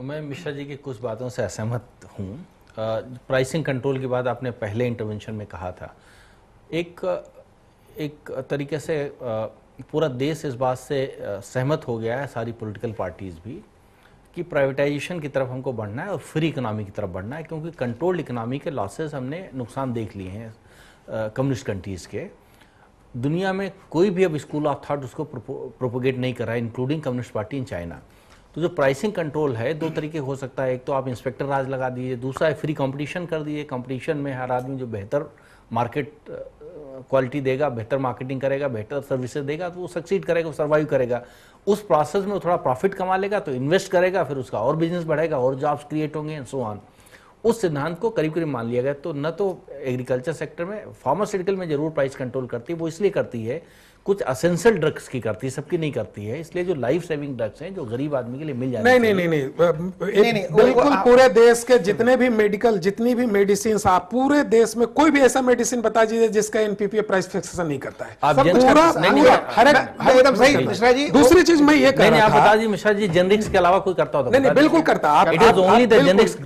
मैं मिश्रा जी की कुछ बातों से असहमत हूँ। प्राइसिंग कंट्रोल की बात आपने पहले इंटरवेंशन में कहा था। एक तरीके से पूरा देश इस बात से सहमत हो गया है, सारी पॉलिटिकल पार्टीज भी, कि प्राइवेटाइजेशन की तरफ हमको बढ़ना है और फ्री इकोनॉमी की तरफ बढ़ना है, क्योंकि कंट्रोल्ड इकोनॉमी के लॉसेस हमने नुकसान देख लिए हैं कम्युनिस्ट कंट्रीज़ के। दुनिया में कोई भी अब स्कूल ऑफ थॉट उसको प्रोपोगेट नहीं कर रहा है, including communist party in China. तो जो प्राइसिंग कंट्रोल है, 2 तरीके हो सकता है। एक तो आप इंस्पेक्टर राज लगा दीजिए, दूसरा है फ्री कंपटीशन कर दीजिए। कंपटीशन में हर आदमी जो बेहतर मार्केट क्वालिटी देगा, बेहतर मार्केटिंग करेगा, बेहतर सर्विसेज देगा, तो वो सक्सीड करेगा, वो सर्वाइव करेगा। उस प्रोसेस में वो थोड़ा प्रॉफिट कमा लेगा तो इन्वेस्ट करेगा, फिर उसका और बिजनेस बढ़ेगा और जॉब्स क्रिएट होंगे एंड सो ऑन। उस सिद्धांत को करीब करीब मान लिया गया। तो न तो एग्रीकल्चर सेक्टर में, फार्मास्यूटिकल में जरूर प्राइस कंट्रोल करती है, वो इसलिए करती है कुछ असेंशियल ड्रग्स की करती है, सबकी नहीं करती है। इसलिए जो लाइफ सेविंग ड्रग्स हैं, जो गरीब आदमी के लिए मिल जाते हैं। नहीं, बिल्कुल पूरे देश के जितने भी मेडिकल, जितनी भी मेडिसिन, आप पूरे देश में कोई भी ऐसा मेडिसिन बता दीजिए जिसका एनपीपीए प्राइस फिक्सेशन नहीं करता है। एकदम सही मिश्रा जी। दूसरी चीज मैं ये कह रहा था, बता दी मिश्रा जी, जेनरिक्स के अलावा कोई करता होता? नहीं, बिल्कुल करता। It is only the generics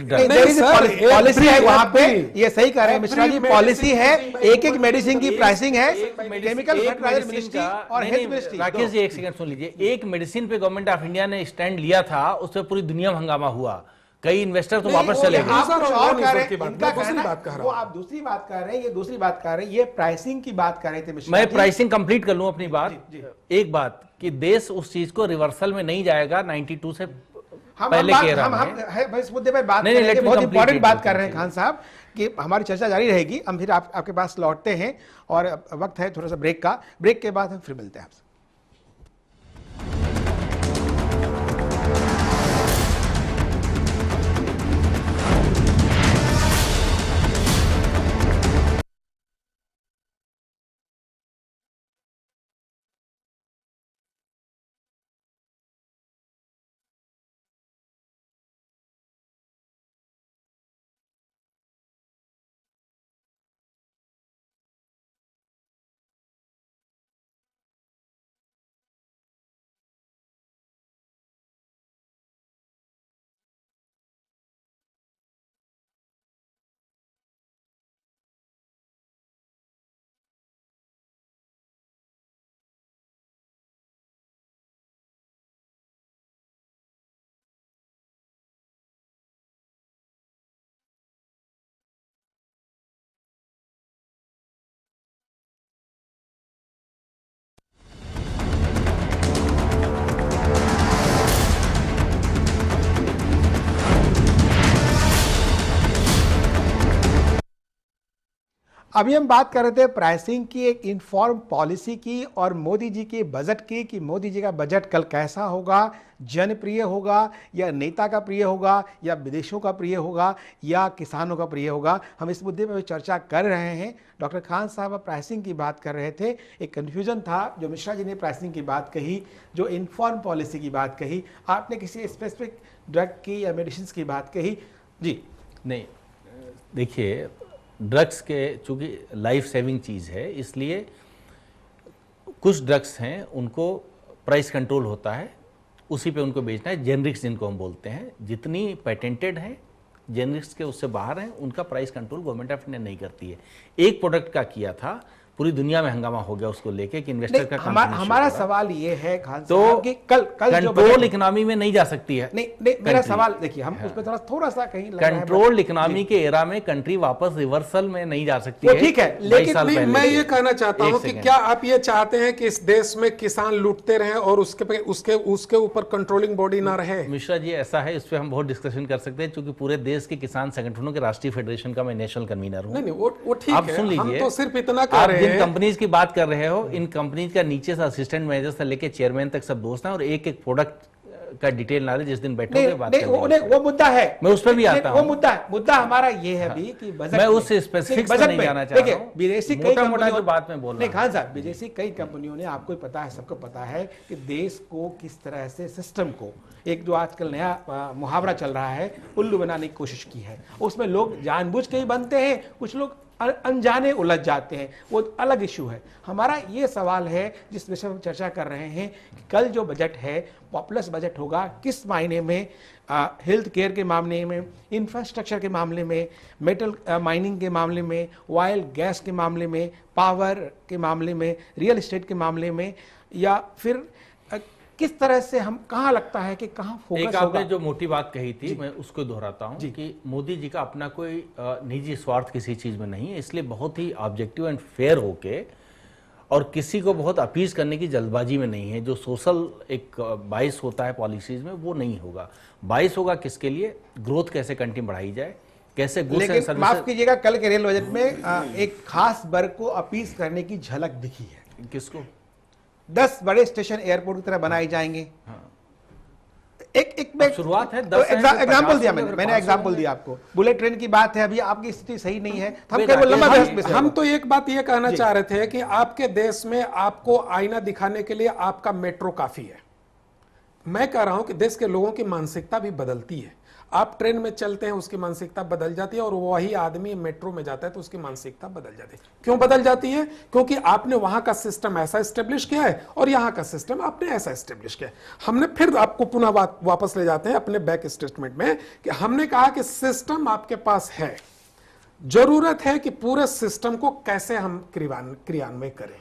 policy है वहां पे, ये सही कह रहे हैं मिश्रा जी, पॉलिसी है, एक मेडिसिन की प्राइसिंग है, केमिकल फर्टिलाइजर मिनिस्ट्री और हेल्थ मिनिस्ट्री। राकेश जी एक सेकंड सुन लीजिए। एक मेडिसिन पे गवर्नमेंट ऑफ इंडिया ने स्टैंड लिया था, उस पर पूरी दुनिया में हंगामा हुआ, कई इन्वेस्टर तो वापस चले गए। आप दूसरी बात कर रहे हैं, ये दूसरी बात कर रहे हैं, ये प्राइसिंग की बात कर रहे थे मिश्रा जी। मैं प्राइसिंग कंप्लीट कर लूं अपनी बात। एक बात कि देश उस चीज को रिवर्सल में नहीं जाएगा 92 से पहले कह रहा हूं। इस मुद्दे पर बात बहुत इंपॉर्टेंट बात कर रहे हैं खान साहब, कि हमारी चर्चा जारी रहेगी। हम फिर आपके पास लौटते हैं और वक्त है थोड़ा सा ब्रेक का। ब्रेक के बाद हम फिर मिलते हैं आपसे। अभी हम बात कर रहे थे प्राइसिंग की, एक इन्फॉर्म पॉलिसी की और मोदी जी के बजट की, कि मोदी जी का बजट कल कैसा होगा, जनप्रिय होगा या नेता का प्रिय होगा या विदेशों का प्रिय होगा या किसानों का प्रिय होगा। हम इस मुद्दे पर चर्चा कर रहे हैं। डॉक्टर खान साहब प्राइसिंग की बात कर रहे थे, एक कन्फ्यूजन था जो मिश्रा जी ने प्राइसिंग की बात कही, जो इन्फॉर्म पॉलिसी की बात कही, आपने किसी स्पेसिफिक ड्रग की या मेडिसिन की बात कही जी। नहीं, देखिए ड्रग्स के चूँकि लाइफ सेविंग चीज़ है, इसलिए कुछ ड्रग्स हैं उनको प्राइस कंट्रोल होता है, उसी पे उनको बेचना है। जेनरिक्स जिनको हम बोलते हैं, जितनी पेटेंटेड हैं जेनरिक्स के उससे बाहर हैं, उनका price control government of India नहीं करती है। एक प्रोडक्ट का किया था, पूरी दुनिया में हंगामा हो गया उसको लेके कि इन्वेस्टर का हमारा सवाल ये है खान तो साहब कि कल कंट्रोल इकोनॉमी में नहीं जा सकती है। नहीं मेरा सवाल देखिए, हम उस पर थोड़ा सा कहीं कंट्रोल इकोनॉमी के एरा में कंट्री वापस रिवर्सल में नहीं जा सकती है। ठीक है, लेकिन मैं ये कहना चाहता हूं कि क्या आप ये चाहते हैं कि इस देश में किसान लूटते रहें और उसके ऊपर कंट्रोलिंग बॉडी ना रहे? मिश्रा जी, ऐसा है, इस पे हम बहुत डिस्कशन कर सकते हैं, क्योंकि पूरे देश के किसान संगठनों के राष्ट्रीय फेडरेशन का मैं नेशनल कन्वीनर हूँ। नहीं वो ठीक आप है, सुन लीजिए, हम तो सिर्फ इतना कह रहे हैं। जिन कंपनीज की बात कर रहे हो, इन कंपनीज का नीचे से असिस्टेंट मैनेजर से लेके चेयरमैन तक सब दोस्त हैं और एक एक प्रोडक्ट का डिटेल नॉलेज जिस दिन बैठोगे बात करेंगे। वो मुद्दा है, मैं उस पर भी आता हूं। वो मुद्दा हमारा ये है भी कि बजट, मैं उस स्पेसिफिक्स में नहीं जाना चाह रहा हूं। विदेशी कई मोटा जो बात में बोल रहा हूं, खान साहब, विदेशी कई कंपनियों ने, आपको पता है, सबको पता है कि देश को किस तरह से सिस्टम को, एक जो आजकल नया मुहावरा चल रहा है, उल्लू बनाने की कोशिश की है। उसमें लोग जानबूझ के ही बनते हैं, कुछ लोग अनजाने उलझ जाते हैं, वो अलग इशू है। हमारा ये सवाल है जिस विषय में चर्चा कर रहे हैं कि कल जो बजट है पॉपुलस बजट होगा, किस मायने में, हेल्थ केयर के मामले में, इंफ्रास्ट्रक्चर के मामले में, मेटल माइनिंग के मामले में, ऑयल गैस के मामले में, पावर के मामले में, रियल एस्टेट के मामले में, या फिर किस तरह से हम, कहाँ लगता है कि कहाँ फोकस होगा? एक आपने जो मोटी बात कही थी, मैं उसको दोहराता हूं कि मोदी जी का अपना कोई निजी स्वार्थ किसी चीज में नहीं है, इसलिए बहुत ही ऑब्जेक्टिव एंड फेयर होके और किसी को बहुत अपीज करने की जल्दबाजी में नहीं है। जो सोशल एक बाइस होता है पॉलिसीज में, वो नहीं होगा। बाइस होगा किसके लिए, ग्रोथ कैसे कंटिन्यू बढ़ाई जाए, कैसे गुड्स एंड सर्विसेज। माफ कीजिएगा, कल के रेल बजट में एक खास वर्ग को अपीज करने की झलक दिखी है। किसको? 10 बड़े स्टेशन एयरपोर्ट की तरह बनाए जाएंगे। एक शुरुआत है, एग्जाम्पल दिया मैंने एग्जाम्पल दिया आपको। बुलेट ट्रेन की बात है, अभी आपकी स्थिति सही नहीं है, हम तो एक बात ये कहना चाह रहे थे कि आपके देश में आपको आईना दिखाने के लिए आपका मेट्रो काफी है। मैं कह रहा हूं कि देश के लोगों की मानसिकता भी बदलती है। आप ट्रेन में चलते हैं, उसकी मानसिकता बदल जाती है, और वही आदमी मेट्रो में जाता है तो उसकी मानसिकता बदल जाती है। क्यों बदल जाती है? क्योंकि आपने वहां का सिस्टम ऐसा एस्टेब्लिश किया है और यहां का सिस्टम आपने ऐसा एस्टेब्लिश किया है। हमने फिर आपको पुनः वापस ले जाते हैं अपने बैक स्टेटमेंट में कि हमने कहा कि सिस्टम आपके पास है, जरूरत है कि पूरे सिस्टम को कैसे हम क्रियान्वयन करें।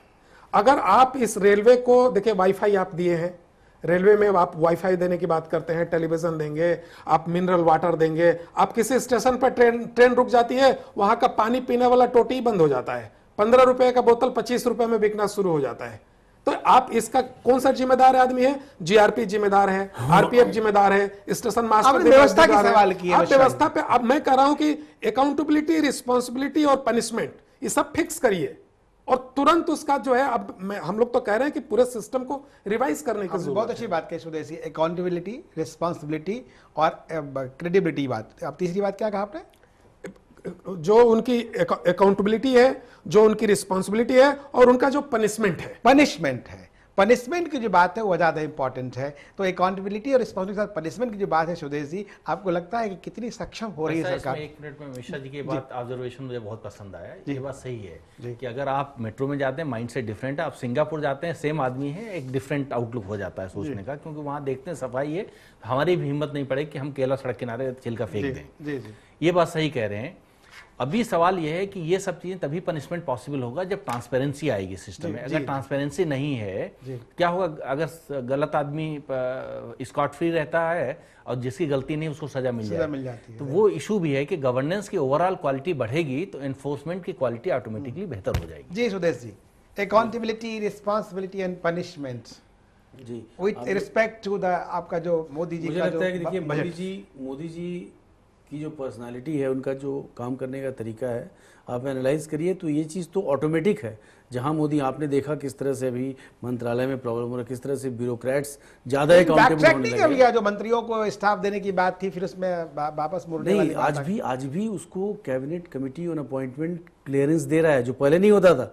अगर आप इस रेलवे को देखिए, वाईफाई आप दिए हैं, रेलवे में आप वाईफाई देने की बात करते हैं, टेलीविजन देंगे, आप मिनरल वाटर देंगे। आप किसी स्टेशन पर ट्रेन रुक जाती है, वहां का पानी पीने वाला टोटी बंद हो जाता है, 15 रुपए का बोतल 25 रुपए में बिकना शुरू हो जाता है। तो आप इसका कौन सा जिम्मेदार आदमी है? जीआरपी जिम्मेदार है, आरपीएफ जिम्मेदार है, स्टेशन मास्टर व्यवस्था की सवाल की है। आप व्यवस्था पे, अब मैं कह रहा हूं कि अकाउंटेबिलिटी, रिस्पॉन्सिबिलिटी और पनिशमेंट, ये सब फिक्स करिए और तुरंत उसका जो है, अब हम लोग तो कह रहे हैं कि पूरे सिस्टम को रिवाइज करने की जरूरत। बहुत अच्छी बात कही स्वदेशी, अकाउंटेबिलिटी, रिस्पांसिबिलिटी और क्रेडिबिलिटी बात। अब तीसरी बात क्या कहा आपने? जो उनकी अकाउंटेबिलिटी है, जो उनकी रिस्पांसिबिलिटी है और उनका जो पनिशमेंट है। पनिशमेंट की जो बात है वो ज्यादा इंपॉर्टेंट है। तो अकाउंटेबिलिटी और रिस्पांसिबिलिटी, पनिशमेंट की जो बात है सुदेश जी, आपको लगता है कि कितनी सक्षम हो रही है सरकार? एक मिनट में मिश्रा जी की बात, ऑब्जर्वेशन मुझे बहुत पसंद आया। ये बात सही है कि अगर आप मेट्रो में जाते हैं, माइंड सेट डिफरेंट है। आप सिंगापुर जाते हैं, सेम आदमी है, एक डिफरेंट आउटलुक हो जाता है सोचने का, क्योंकि वहां देखते हैं सफाई है। हमारी भी हिम्मत नहीं पड़ेगी कि हम केला सड़क किनारे छिलका फेंक दें। ये बात सही कह रहे हैं। अभी सवाल यह है कि ये सब चीजें तभी पनिशमेंट पॉसिबल होगा जब ट्रांसपेरेंसी आएगी सिस्टम में। अगर ट्रांसपेरेंसी नहीं है, क्या होगा? अगर गलत आदमी स्कॉट फ्री रहता है और जिसकी गलती नहीं उसको सजा मिल जाती है, तो वो इशू भी है कि गवर्नेंस की ओवरऑल क्वालिटी बढ़ेगी तो एनफोर्समेंट की क्वालिटी ऑटोमेटिकली बेहतर हो जाएगी। जी Sudesh ji, accountability, responsibility and punishment जी विद रिस्पेक्ट टू द, आपका जो मोदी जी मुझे का लगता है कि देखिए, बजट। मोदी जी की जो पर्सनालिटी है, उनका जो काम करने का तरीका है, आप एनालाइज करिए तो ये चीज़ तो ऑटोमेटिक है। जहां मोदी, आपने देखा किस तरह से अभी मंत्रालय में प्रॉब्लम हो रहा है, किस तरह से ब्यूरोक्रेट्स ज्यादा अकाउंटेबल होने नहीं कर लिया, जो मंत्रियों को स्टाफ देने की बात थी फिर उसमें वापस मुड़ने वाली बात नहीं, आज भी उसको cabinet committee on appointment clearance दे रहा है, जो पहले नहीं होता था।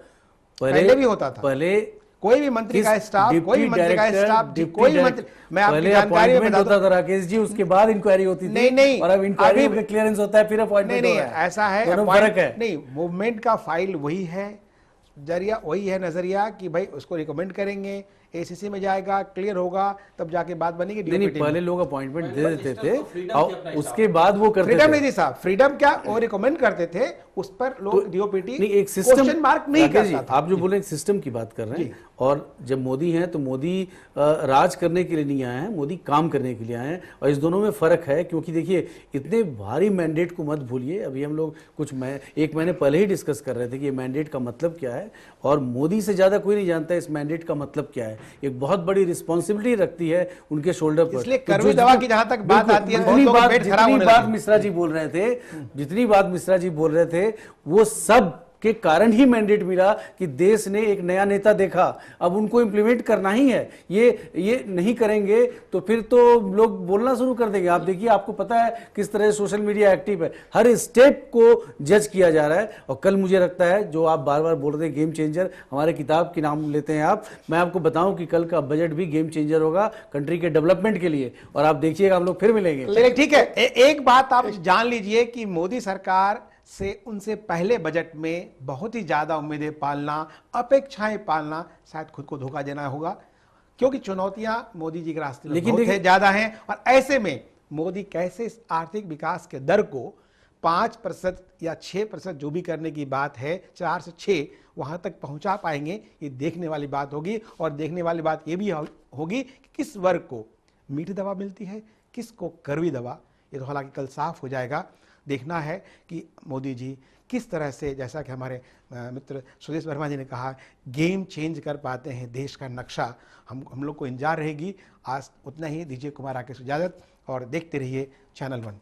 पहले भी होता था। पहले कोई भी मंत्री का स्टाफ, कोई भी मंत्री का स्टाफ, कोई भी मंत्री, मैं आपकी जानकारी में होता था राकेश जी, उसके बाद इंक्वायरी होती थी। नहीं, और अब इंक्वायरी में क्लियरेंस होता है, फिर अपॉइंटमेंट नहीं, ऐसा है, फर्क है। नहीं, मूवमेंट का फाइल वही है, जरिया वही है, नजरिया कि भाई उसको रिकमेंड करेंगे, एसीसी में जाएगा, क्लियर होगा, तब जाके बात बनेगी। नहीं, पहले लोग अपॉइंटमेंट दे देते थे और उसके बाद वो करते थे। फ्रीडम नहीं थी साहब, फ्रीडम क्या वो रिकमेंड करते थे, उस पर लोग डीओपीटी नहीं, एक सिस्टम क्वेश्चन मार्क नहीं करता था। आप जो बोले सिस्टम की बात कर रहे हैं, और जब मोदी हैं तो मोदी राज करने के लिए नहीं आए हैं, मोदी काम करने के लिए आए हैं, और इस दोनों में फर्क है। क्योंकि देखिए, इतने भारी मैंडेट को मत भूलिए। अभी हम लोग एक महीने पहले ही डिस्कस कर रहे थे कि ये मैंडेट का मतलब क्या है, और मोदी से ज्यादा कोई नहीं जानता इस मैंडेट का मतलब क्या है। एक बहुत बड़ी रिस्पॉन्सिबिलिटी रखती है उनके शोल्डर पर। इसलिए करवी दवा की जहां तक बात आती है, जितनी बात मिश्रा जी बोल रहे थे, जितनी बात मिश्रा जी बोल रहे थे, वो सब के कारण ही मैंडेट मिला कि देश ने एक नया नेता देखा। अब उनको इंप्लीमेंट करना ही है। ये नहीं करेंगे तो फिर तो लोग बोलना शुरू कर देंगे। आप देखिए, आपको पता है किस तरह सोशल मीडिया एक्टिव है, हर स्टेप को जज किया जा रहा है। और कल मुझे लगता है, जो आप बार बार बोल रहे हैं गेम चेंजर, हमारे किताब के नाम लेते हैं आप, मैं आपको बताऊं कि कल का बजट भी गेम चेंजर होगा कंट्री के डेवलपमेंट के लिए। और आप देखिएगा, हम लोग फिर मिलेंगे। चलिए ठीक है, एक बात आप जान लीजिए कि मोदी सरकार से उनसे पहले बजट में बहुत ही ज्यादा उम्मीदें पालना, अपेक्षाएं पालना, शायद खुद को धोखा देना होगा, क्योंकि चुनौतियां मोदी जी के रास्ते में बहुत ज्यादा हैं। और ऐसे में मोदी कैसे इस आर्थिक विकास के दर को 5% या 6% जो भी करने की बात है, 4 से 6 वहां तक पहुंचा पाएंगे, ये देखने वाली बात होगी। और देखने वाली बात ये भी होगी कि किस वर्ग को मीठी दवा मिलती है, किसको कड़वी दवा। ये तो हालांकि कल साफ हो जाएगा। देखना है कि मोदी जी किस तरह से, जैसा कि हमारे मित्र सुदेश वर्मा जी ने कहा, गेम चेंज कर पाते हैं देश का नक्शा। हम लोग को इंतजार रहेगी। आज उतना ही, दीजिए कुमार राकेश इजाजत और देखते रहिए चैनल 1।